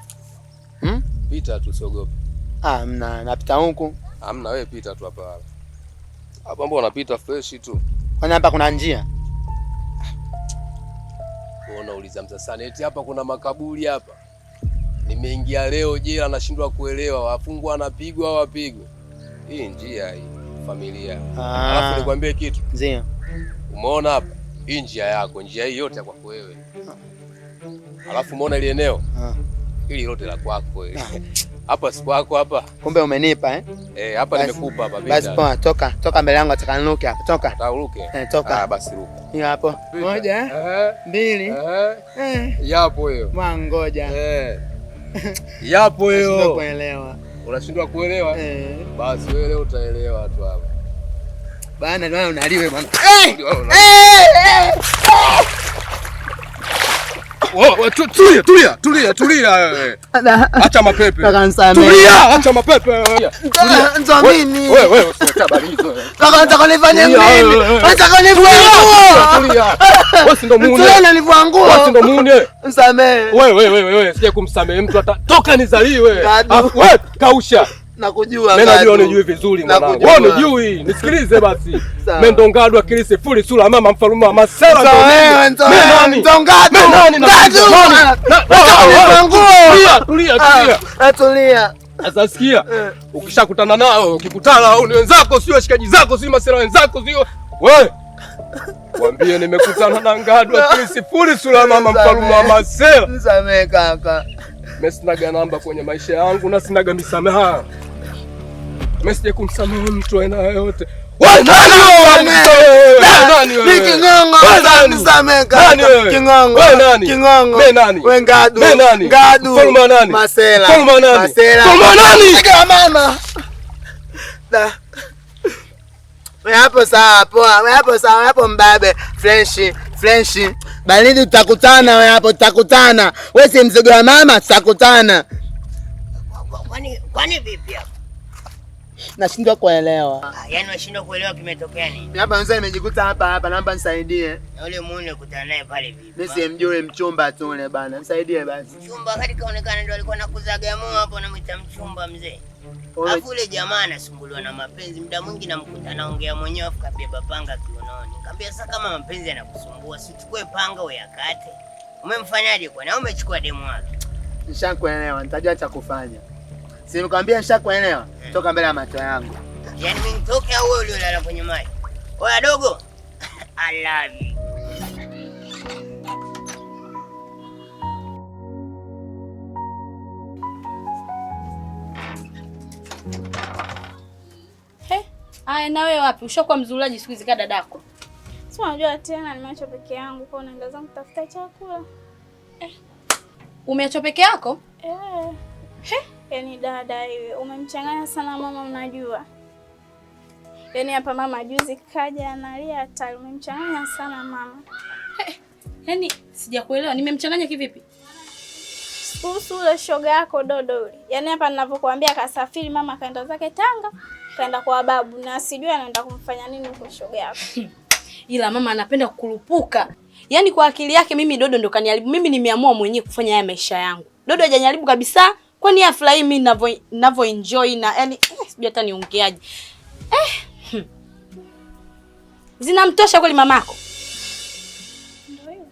Pita tu, usiogope. Napita huku. Hamna, wewe pita tu hapa. Hapa mbona unapita fresh tu? Kwani hapa kuna njia? Unauliza msasani eti hapa kuna makaburi hapa. Nimeingia leo jela nashindwa kuelewa wafungwa wanapigwa au wapigwe. Hii njia hii familia. Alafu nikwambie kitu. Ndio. Umeona hapa? Hii njia yako, njia hii yote kwako wewe. Alafu umeona ile eneo? Hili lote la kwako wewe. Hapa si kwako hapa. Kumbe umenipa hapa nimekupa hapa. Basi poa, toka mbele yangu atakanuke hapa. Toka. Taruke. Toka. Basi ruka. Hiyo hapo. Moja, 2. Yapo hiyo. Ngoja. Yapo hiyo. Unashindwa kuelewa. Unashindwa kuelewa? Basi wewe leo utaelewa tu hapa. Bana ndio unaliwe bwana. Tulia wewe. Acha mapepe. Tulia, acha mapepe. Nzamini. Wewe usileta habari hizo. Nataka nifanye nini? Nataka nifue. Tulia. Wewe si ndo muone. Tulia nilivua nguo. Wewe si ndo muone. Msamee. Wewe sije kumsamehe mtu hata toka nizaliwe. Wewe kausha. Nakujua. Mimi najua unijui vizuri mwanangu. Wewe unijui. Nisikilize basi. Mimi ndo Ngadu akili sifuri sura mama mfalume wa Masela ndo mimi. Mimi ndo Ngadu. Tulia. Sasa sikia. Ukishakutana nao, ukikutana au ni wenzako sio washikaji zako sio Masela wenzako sio. Wewe mwambie nimekutana na Ngadu akili sifuri sura mama mfalume wa Masela. Nisamee kaka. Mimi sinaga namba kwenye maisha yangu na sinaga misamaha. Mimi sije kumsamehe mtu aina yoyote. Wewe nani wewe? Nani wewe? Ni Kingongo. Nisamee kaka. Kingongo. Wewe nani? Kingongo. Mimi nani? Wewe Ngadu. Mimi nani? Ngadu. Falma nani? Masela. Falma nani? Masela. Falma nani? Sika mama. Da. Wewe hapo sawa poa. Wewe hapo sawa, wewe hapo mbabe. Fresh. Balidi tutakutana wewe hapo tutakutana. Wewe si mzigo wa mama tutakutana. Kwani vipi hapo? Nashindwa kuelewa. Yaani unashindwa kuelewa kimetokea nini? Hapa mzee nimejikuta hapa, naomba nisaidie. Na yule muone kutana naye pale vipi? Mimi simjui mchumba tu yule bana. Nisaidie basi. Mchumba kati kaonekana ndio alikuwa anakuzaga moyo hapo anamwita mchumba mzee. Alafu yule jamaa anasumbuliwa na mapenzi, muda mwingi namkuta anaongea mwenyewe afu kabeba panga kiunoni. Nikamwambia sasa kama mapenzi yanakusumbua, sichukue panga uyakate. Umemfanyaje kwani? Au umechukua demu wake? Nishakuelewa, nitajua cha kufanya. Si nikwambia nishakuelewa. Toka mbele ya macho yangu. Yaani mimi nitoke au wewe uliolala kwenye maji? Oya dogo. I love you. Aya, na wewe wapi? Ushakuwa mzulaji siku hizi kada dadako. Si unajua tena nimeacha peke yangu kwa naenda zangu kutafuta chakula. Umeacha peke yako? Yaani dada hiyo umemchanganya sana mama, unajua. Yaani hapa mama juzi kaja analia hatari, umemchanganya sana mama. Yaani sijakuelewa, nimemchanganya kivipi? Kuhusu ule shoga yako Dodo ule. Yaani hapa ninavyokuambia kasafiri mama kaenda zake Tanga, kaenda kwa babu na sijui anaenda kumfanya nini huko shoga yako. Ila mama anapenda kukurupuka. Yaani kwa akili yake mimi Dodo ndo kaniharibu. Mimi nimeamua mwenyewe kufanya haya maisha yangu. Dodo hajaniharibu kabisa. Kwani afurahi mimi ninavyo enjoy na yani sijui hata niongeaje. Zinamtosha kweli mamako? Ndio hiyo.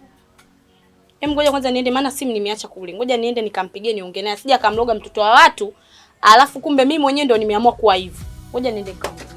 Ngoja kwanza niende maana simu nimeacha kule. Ngoja niende nikampigie niongee naye. Sija kamloga mtoto wa watu. Alafu kumbe mimi mwenyewe ndo nimeamua kuwa hivyo. Ngoja niende nikampigie.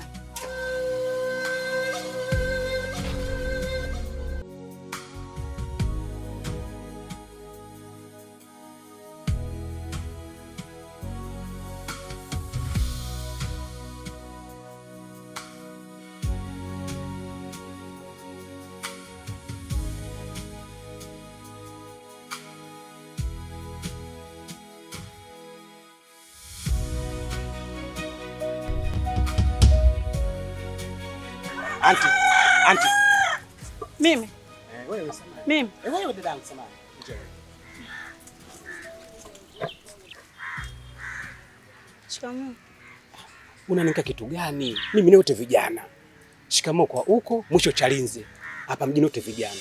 Anti. Mimi. Wewe unasema. Mimi. Wewe dadangu sema. Shikamoo. Unanika kitu gani? Mimi ni wote vijana. Shikamoo kwa huko, mwisho Chalinze. Hapa mjini wote vijana.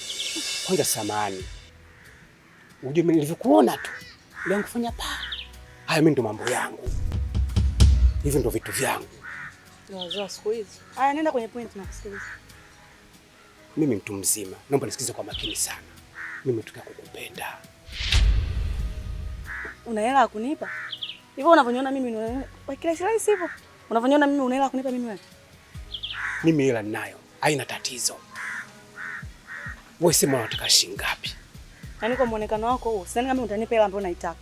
Kwanza samahani. Unajua mimi nilivyokuona tu. Leo kufanya pa. Haya mimi ndo mambo yangu. Hivi ndo vitu vyangu. Wazao siku hizi. Haya nenda kwenye point na kusikiliza. Mimi mtu mzima. Naomba nisikize kwa makini sana. Mimi nataka kukupenda. Una hela ya kunipa? Hivyo unavyoniona mimi una kila rahisi hivyo. Unavyoniona mimi una hela ya kunipa mimi wewe? Mimi hela ninayo. Haina tatizo. Wewe sema unataka shilingi ngapi? Yaani kwa muonekano wako huo, sidhani kama utanipa hela ambayo unaitaka.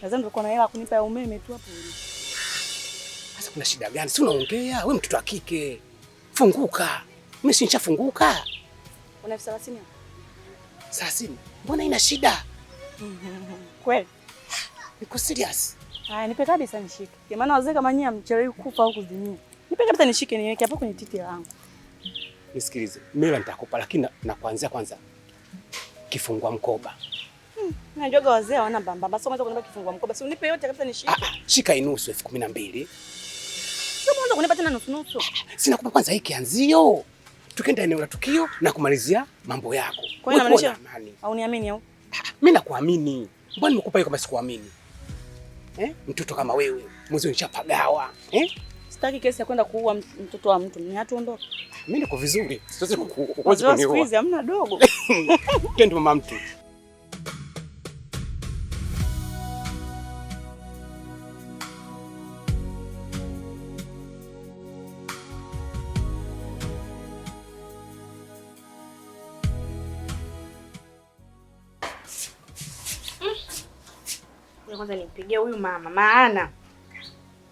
Lazima ndio na hela ya kunipa ya umeme tu hapo. Sasa kuna shida gani? Si unaongea, wewe mtoto wa kike. Funguka. Mimi si nishafunguka. Una 30? 30. Mbona ina shida? Kweli? Niko serious. Haya nipe kabisa nishike. Kwa maana wazee kama nyinyi mchelewi kufa au kuzimia. Nipe kabisa nishike niweke hapo kwenye titi langu. Nisikilize. Mimi nitakupa lakini na kuanzia kwanza kifungua mkoba. Najua wazee hawana mbamba. Basi kwanza kunipa kifungua mkoba. Si unipe yote kabisa nishike. Shika inusu 12,000. Sio mwanzo kunipa tena nusu. Sina kupa kwanza hiki anzio. Tukenda eneo la tukio na kumalizia mambo yako. Kwa hiyo inamaanisha au niamini au? Mimi nakuamini. Mbona nimekupa hiyo kama sikuamini? Mtoto kama wewe, mzee nishapagawa. Sitaki kesi ya kwenda kuua mtoto wa mtu. Ni hatu ondoka. Mimi niko vizuri. Siwezi kukuoza siku hizi hamna dogo. Twende mama mtu. Kwanza nimpigie huyu mama maana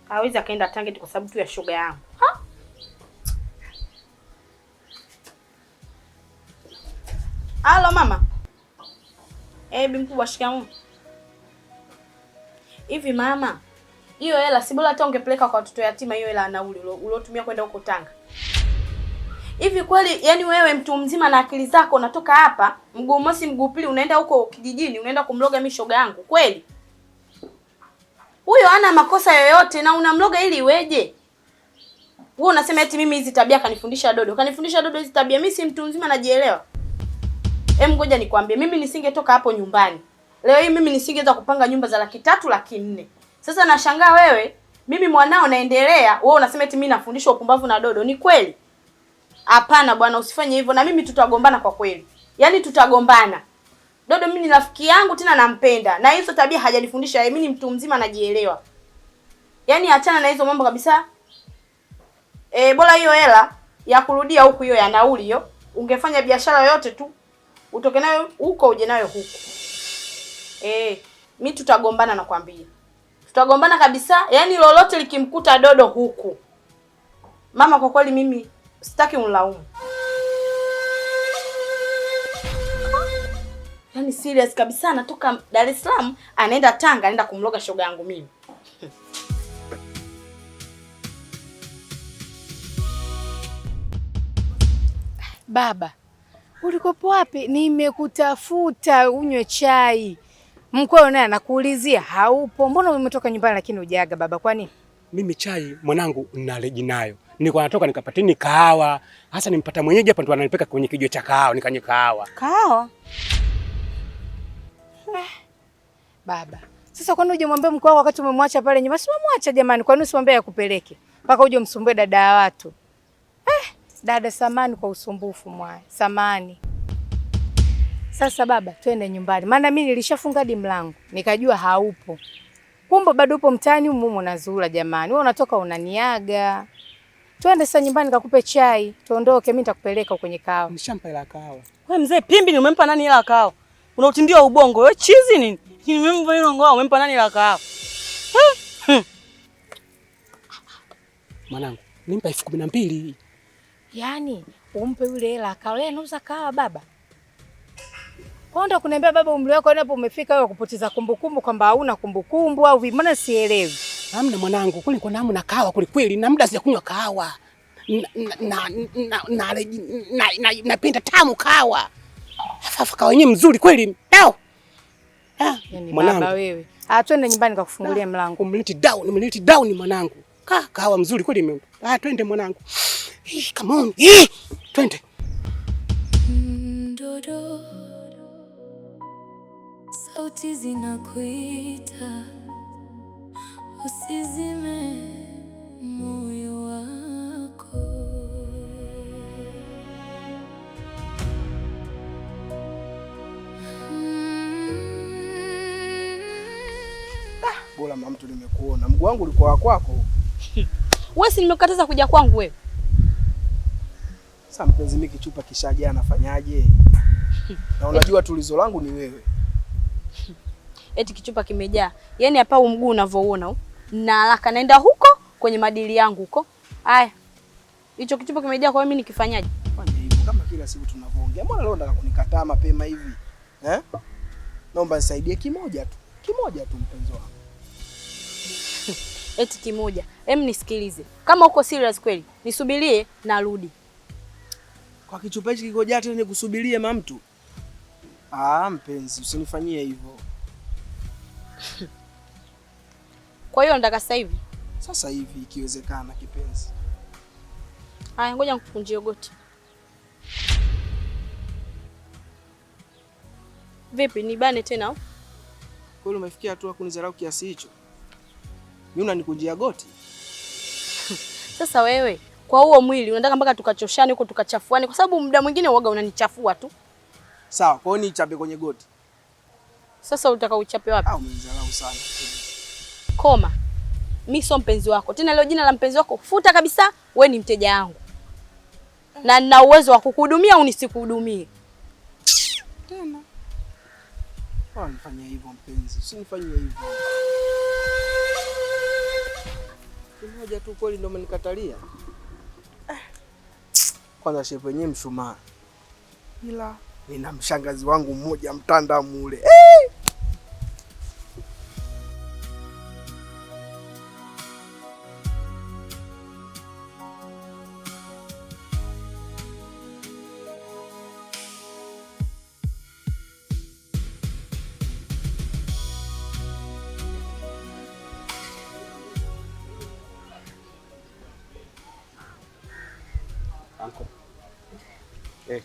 hawezi akaenda Tanga kwa sababu tu ya shoga yangu. Halo mama. Bi mkubwa shikamoo. Hivi mama, hiyo hela si bora hata ungepeleka kwa watoto yatima, hiyo hela nauli uliotumia kwenda huko Tanga. Hivi kweli yani wewe mtu mzima na akili zako unatoka hapa mguu mosi mguu pili unaenda huko kijijini unaenda kumloga mimi shoga yangu kweli? Huyo hana makosa yoyote na unamloga ili iweje? Wewe unasema eti mimi hizi tabia kanifundisha Dodo. Kanifundisha Dodo hizi tabia, mimi si mtu mzima najielewa. Ngoja nikwambie, mimi nisingetoka hapo nyumbani. Leo hii mimi nisingeweza kupanga nyumba za 300,000, 400,000. Sasa nashangaa wewe, mimi mwanao naendelea, wewe unasema eti mimi nafundishwa upumbavu na Dodo. Ni kweli? Hapana bwana, usifanye hivyo na mimi tutagombana kwa kweli. Yaani tutagombana. Dodo mimi ni rafiki yangu tena nampenda. Na hizo tabia hajanifundisha yeye, mimi ni mtu mzima najielewa. Yaani achana na hizo mambo kabisa. Bora hiyo hela ya kurudia huku hiyo ya nauli hiyo, ungefanya biashara yote tu. Utoke nayo huko uje nayo huko. Mimi tutagombana nakwambia. Tutagombana kabisa. Yaani lolote likimkuta Dodo huku. Mama kwa kweli mimi sitaki unilaumu. Yaani serious kabisa anatoka Dar es Salaam anaenda Tanga anaenda kumloga shoga yangu mimi. Baba, ulikopo wapi? Nimekutafuta unywe chai. Mkweo naye anakuulizia haupo. Mbona umetoka nyumbani lakini hujaaga baba, kwani? Mimi chai mwanangu naleji nayo. Nilikuwa natoka nikapateni kahawa. Hasa nimpata mwenyeji hapa ndo ananipeka kwenye kijo cha kahawa, nikanywe kahawa. Kahawa? Baba, sasa kwani uje mwambie mkwao wakati umemwacha pale nyumbani? Si umemwacha jamani, kwani usimwambie akupeleke? Mpaka uje msumbue dada ya watu. Dada samani kwa usumbufu mwaya. Samani. Sasa baba, twende nyumbani. Maana mimi nilishafunga hadi mlango. Nikajua haupo. Kumbe bado upo mtaani humu unazula jamani. Wewe unatoka unaniaga. Twende sasa nyumbani nikakupe chai. Tuondoke, mimi nitakupeleka kwenye kahawa. Nishampa ila kahawa. Wewe mzee Pimbi, ni umempa nani ila kahawa? Unautindia ubongo. Wewe chizi nini? Nimempa hilo ngao, umempa nani ila kahawa? Mwanangu, nimpa 12,000. Yaani, umpe yule hela kahawa. Yeye anauza kahawa baba. Kwenda kuniambia baba umri wako hapo umefika wewe kupoteza kumbukumbu kwamba hauna kumbukumbu au vipi? Maana sielewi. Hamna mwanangu, kuli kwa namu na kahawa kuli kweli na muda sijakunywa kahawa. Napenda tamu kahawa. Afa kahawa yenyewe mzuri kweli. Nao. Yaani baba wewe. Twende nyumbani nikakufungulia mlango. Umleti down mwanangu. Kahawa mzuri kweli. Twende mwanangu. Come on. Twende. Dodo, sauti zinakuita, usizime moyo wako. Bora mama mtu nimekuona. Mguu wangu ulikuwa kwako. Wewe si nimekukataza kuja kwangu wewe? Sasa mpenzi, mimi kichupa kishajaa nafanyaje? Na unajua tulizo langu ni wewe. Eti kichupa kimejaa. Yaani hapa huu mguu unavyoona huu. Na haraka naenda huko kwenye madili yangu huko. Haya. Hicho kichupa kimejaa, kwa mimi nikifanyaje? Fanya hivyo kama kila siku tunavyoongea. Mbona leo nataka kunikataa mapema hivi? Naomba nisaidie kimoja tu. Kimoja tu mpenzi wangu. Eti kimoja. Nisikilize. Kama uko serious kweli, nisubirie na rudi. Kwa kichupa hichi kikojaa tena nikusubirie mama mtu. Mpenzi, usinifanyie hivyo. Kwa hiyo nataka sasa hivi. Sasa hivi ikiwezekana kipenzi. Haya, ngoja nikukunjie goti. Vipi, nibane tena au? Kwani umefikia hatua kunidharau kiasi hicho? Mimi unanikunjia goti? Sasa wewe, kwa huo mwili unataka mpaka tukachoshane huko tukachafuane, kwa sababu muda mwingine uoga unanichafua tu. Sawa, kwa nini nichape kwenye goti? Sasa utaka uchape wapi? Umenidharau sana. Koma. Mimi sio mpenzi wako. Tena leo jina la mpenzi wako futa kabisa, wewe ni mteja wangu. Na nina uwezo wa kukuhudumia au nisikuhudumie. Tena. Nifanyie hivyo mpenzi. Usinifanyie hivyo. Kimoja tu kweli ndio umenikatalia. Kwanza shepu yenyewe mshumaa. Ila nina mshangazi wangu mmoja mtanda mule.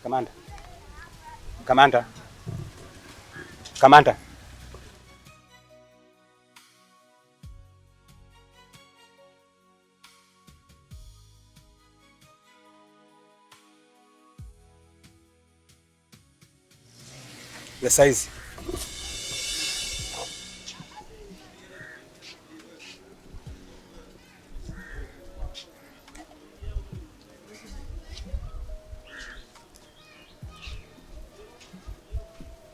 Kamanda. Kamanda. Kamanda. Ya saizi.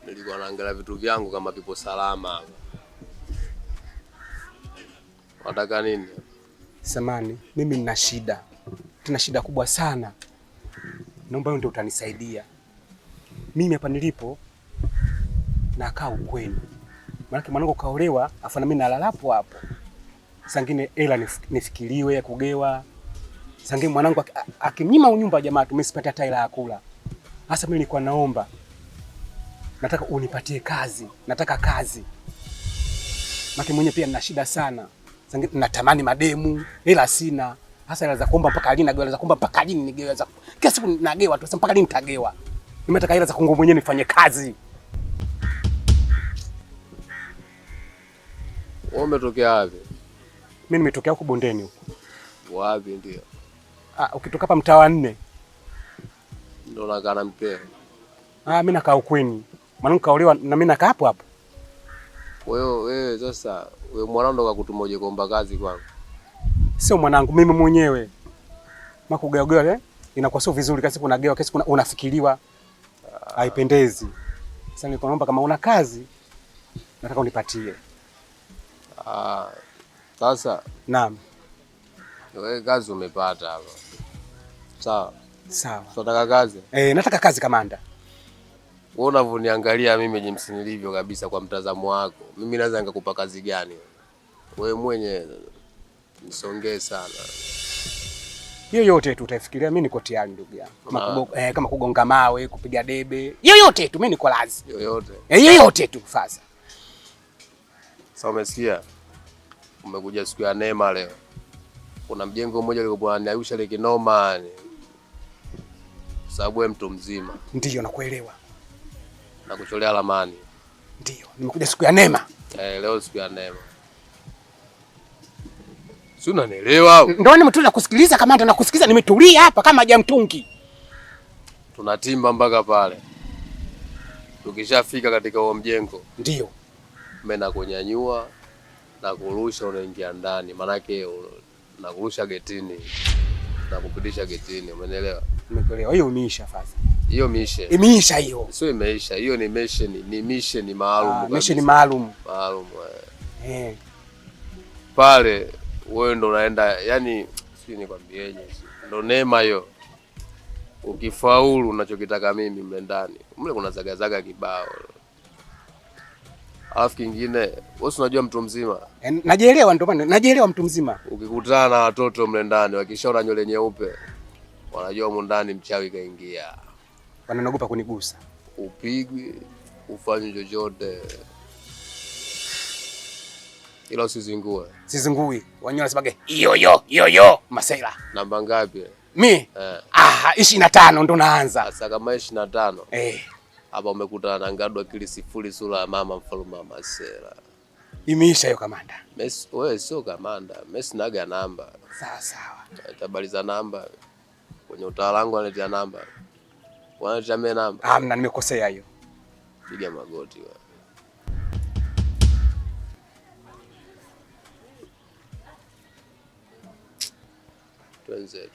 Nilikuwa naangalia vitu vyangu kama vipo salama. Wataka nini? Samani, mimi nina shida. Tuna shida kubwa sana. Naomba wewe ndio utanisaidia. Mimi hapa nilipo nakaa ukweni. Maana mwanangu kaolewa, afa na mimi nalalapo hapo. Sangine hela nifikiriwe ya kugewa. Sangine mwanangu akimnyima unyumba jamaa tumesipata hata hela ya kula. Sasa mimi nilikuwa naomba, nataka unipatie kazi, nataka kazi. Maki mwenye pia nina shida sana. Natamani mademu, ila sina. Hasa ila za kuomba mpaka lini nagewa, za kuomba mpaka lini nigewa. Kila siku nagewa tu, sasa mpaka lini nitagewa? Nimetaka ila za kungu mwenyewe nifanye kazi. Wewe umetokea wapi? Mimi nimetokea huko bondeni huko. Wapi ndio? Ukitoka hapa mtaa wa 4. Ndio nakaa na mkeo. Mimi nakaa ukweni. Mwanangu kaolewa na mimi nakaa hapo hapo. Wewe sasa, wewe mwanao ndo kakutuma uje kuomba kazi kwangu. Sio mwanangu, mimi mwenyewe. Makugeogewa inakuwa sio vizuri, kasi kuna gewa, kasi kuna unafikiriwa. Haipendezi. Sasa niko naomba kama una kazi nataka unipatie. Sasa naam. Wewe kazi umepata hapa. Sawa. Sawa. Unataka kazi? Nataka kazi kamanda. Wewe unavyoniangalia mimi jinsi nilivyo kabisa kwa mtazamo wako. Mimi naweza nikakupa kazi gani? Wewe mwenye nisongee sana. Yoyote tu utaifikiria, mimi niko tayari ndugu yangu. Kama kugonga mawe, kupiga debe. Yoyote tu mimi niko lazi. Yoyote. Yoyote tu faza. Sasa umesikia? Umekuja siku ya neema leo. Kuna mjengo mmoja ulikopo anayusha ile kinoma ni. Sababu wewe mtu mzima. Ndiyo nakuelewa. Na kucholea lamani. Ndiyo, nimekuja siku ya neema. Leo siku ya neema. Si unanielewa? Ndio nimetulia kusikiliza kamanda, na kusikiliza nimetulia hapa kama jamtungi. Tunatimba mpaka pale. Tukishafika katika huo mjengo. Ndiyo. Mimi nakunyanyua na kurusha unaingia ndani. Manake na kurusha getini. Na kupitisha getini, umeelewa? Nimekuelewa. Hiyo imeisha faza. Hiyo mishe. Imeisha hiyo. Sio imeisha. Hiyo ni mission maalum. Mission maalum. Maalum. Pale wewe ndo unaenda, yani sio nikwambieje. Ndo neema hiyo. Ukifaulu unachokitaka mimi mle ndani. Mle kuna zagazaga kibao. Alafu kingine, wewe unajua mtu mzima? Najielewa, ndio maana najielewa mtu mzima. Ukikutana na watoto mle ndani wakishaona nywele nyeupe, wanajua mu ndani mchawi kaingia. Wananaogopa kunigusa. Upigwi, ufanye chochote. Ila usizingue. Sizingui. Wanyola nasemaje? Yo Masaila. Namba ngapi? Mi? 25 ndo naanza. Sasa kama 25. Hapa umekutana na Ngadu Akili Sifuri sura ya mama mfalme wa Masela. Imeisha hiyo kamanda. Wewe sio kamanda. Mimi sinaga namba. Sawa. Tabaliza namba. Kwenye utawala wangu analetea namba. Wanaletea mimi namba. Amna, nimekosea hiyo. Piga magoti wewe. Tuanze.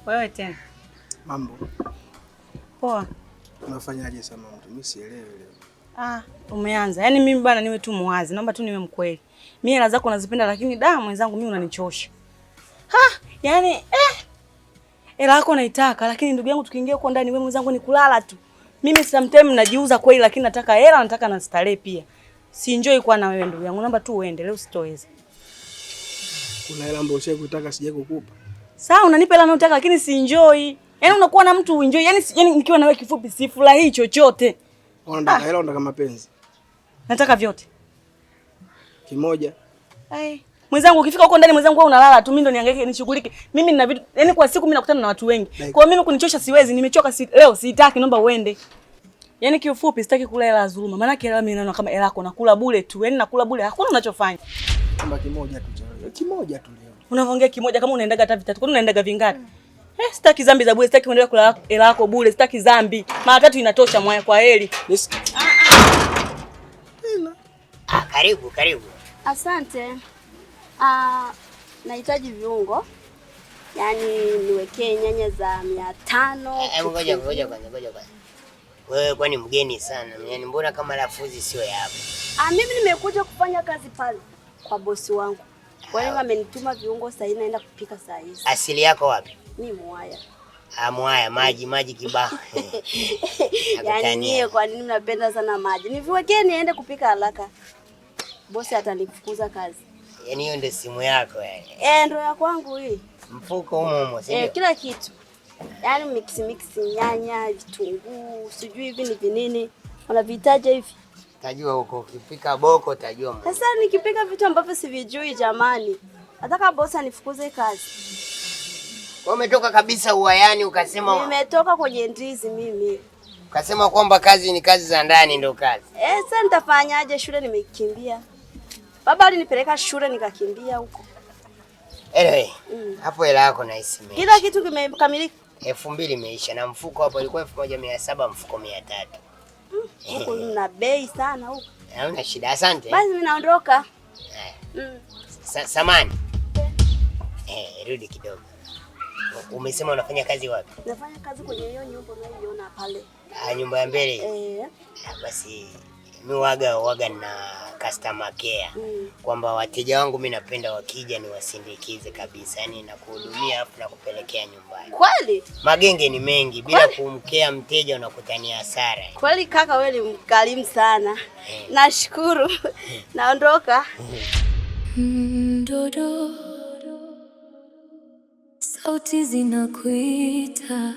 Wewe tena. Mambo. Poa. Unafanyaje sana mtu? Mimi sielewi leo. Umeanza. Yaani mimi bana niwe tu muwazi. Naomba tu niwe mkweli. Mimi hela zako nazipenda lakini mwenzangu mimi unanichosha. Yaani hela yako naitaka lakini ndugu yangu tukiingia huko ndani wewe mwenzangu ni kulala tu. Mimi sometimes najiuza kweli lakini nataka hela, nataka na starehe pia. Si enjoy kwa na wewe ndugu yangu. Naomba tu uende leo sitoweza. Kuna hela ambayo ushaikutaka sije kukupa. Sawa, unanipa hela unayotaka lakini si enjoy. Yaani unakuwa na mtu enjoy. Yaani nikiwa na wewe kifupi sifurahi chochote. Unataka hela, unataka mapenzi? Nataka vyote. Kimoja. Mwenzangu ukifika huko ndani mwenzangu wewe unalala tu, mimi ndo nihangaike nishughulike. Mimi nina vitu, yaani kwa siku mimi nakutana na watu wengi. Kwa mimi kunichosha siwezi, nimechoka leo sitaki, naomba uende. Yaani kiufupi sitaki kula hela dhuluma. Maana hela mimi naona kama hela yako nakula bure tu. Yaani nakula bure, hakuna unachofanya. Kama kimoja tu leo. Kimoja tu leo. Unaongea kimoja kama unaendaga hata vitatu. Kwani unaendaga vingapi? Sitaki dhambi za bure, sitaki kuendelea kula hela yako bure, sitaki dhambi. Mara 3 inatosha mwaya, kwa heri. Karibu. Asante. Nahitaji viungo. Yaani niwekee nyanya za 500. Ngoja kwanza. Wewe kwani mgeni sana? Yaani mbona kama lafuzi sio yako? Mimi nimekuja kufanya kazi pale kwa bosi wangu. Kwa hiyo amenituma viungo sasa hivi naenda kupika saa hizi. Asili yako wapi? Mimi Mwaya. Amwaya maji kibao. Yaani nyie kwa nini mnapenda sana maji? Niviwekee niende kupika haraka. Bosi atanifukuza kazi. Yaani hiyo ndio simu yako yani? Ndio ya kwangu hii. Mfuko humo, sio? Kila kitu. Yaani mix nyanya, vitunguu, sijui hivi ni vinini. Unavihitaji hivi? Tajua huko ukipika boko tajua mbona. Sasa nikipika vitu ambavyo sivijui jamani. Nataka bosi anifukuze kazi. Kwa umetoka kabisa uwayani ukasema nimetoka kwenye ndizi mimi. Ukasema kwamba kazi ni kazi za ndani ndio kazi. Sasa nitafanyaje? Shule nimekimbia. Baba alinipeleka shule nikakimbia huko. Anyway, hapo hela yako na isime. Kila kitu kimekamilika. 2000 imeisha na mfuko hapo ilikuwa 1700 mfuko 300. Huko na bei sana huko. Hauna shida, asante. Basi mimi naondoka. Samani. Rudi kidogo. Umesema unafanya kazi wapi? Nafanya kazi kwenye hiyo nyumba unayoiona pale. Nyumba ya mbele? Basi mimi waga na customer care. Kwamba wateja wangu mimi napenda wakija ni wasindikize kabisa. Yaani nakuhudumia afu na kupelekea nyumbani. Kweli? Magenge ni mengi bila kumkea mteja unakutania hasara. Kweli kaka, wewe ni mkarimu sana. Nashukuru. Naondoka. Dodo, sauti zinakuita.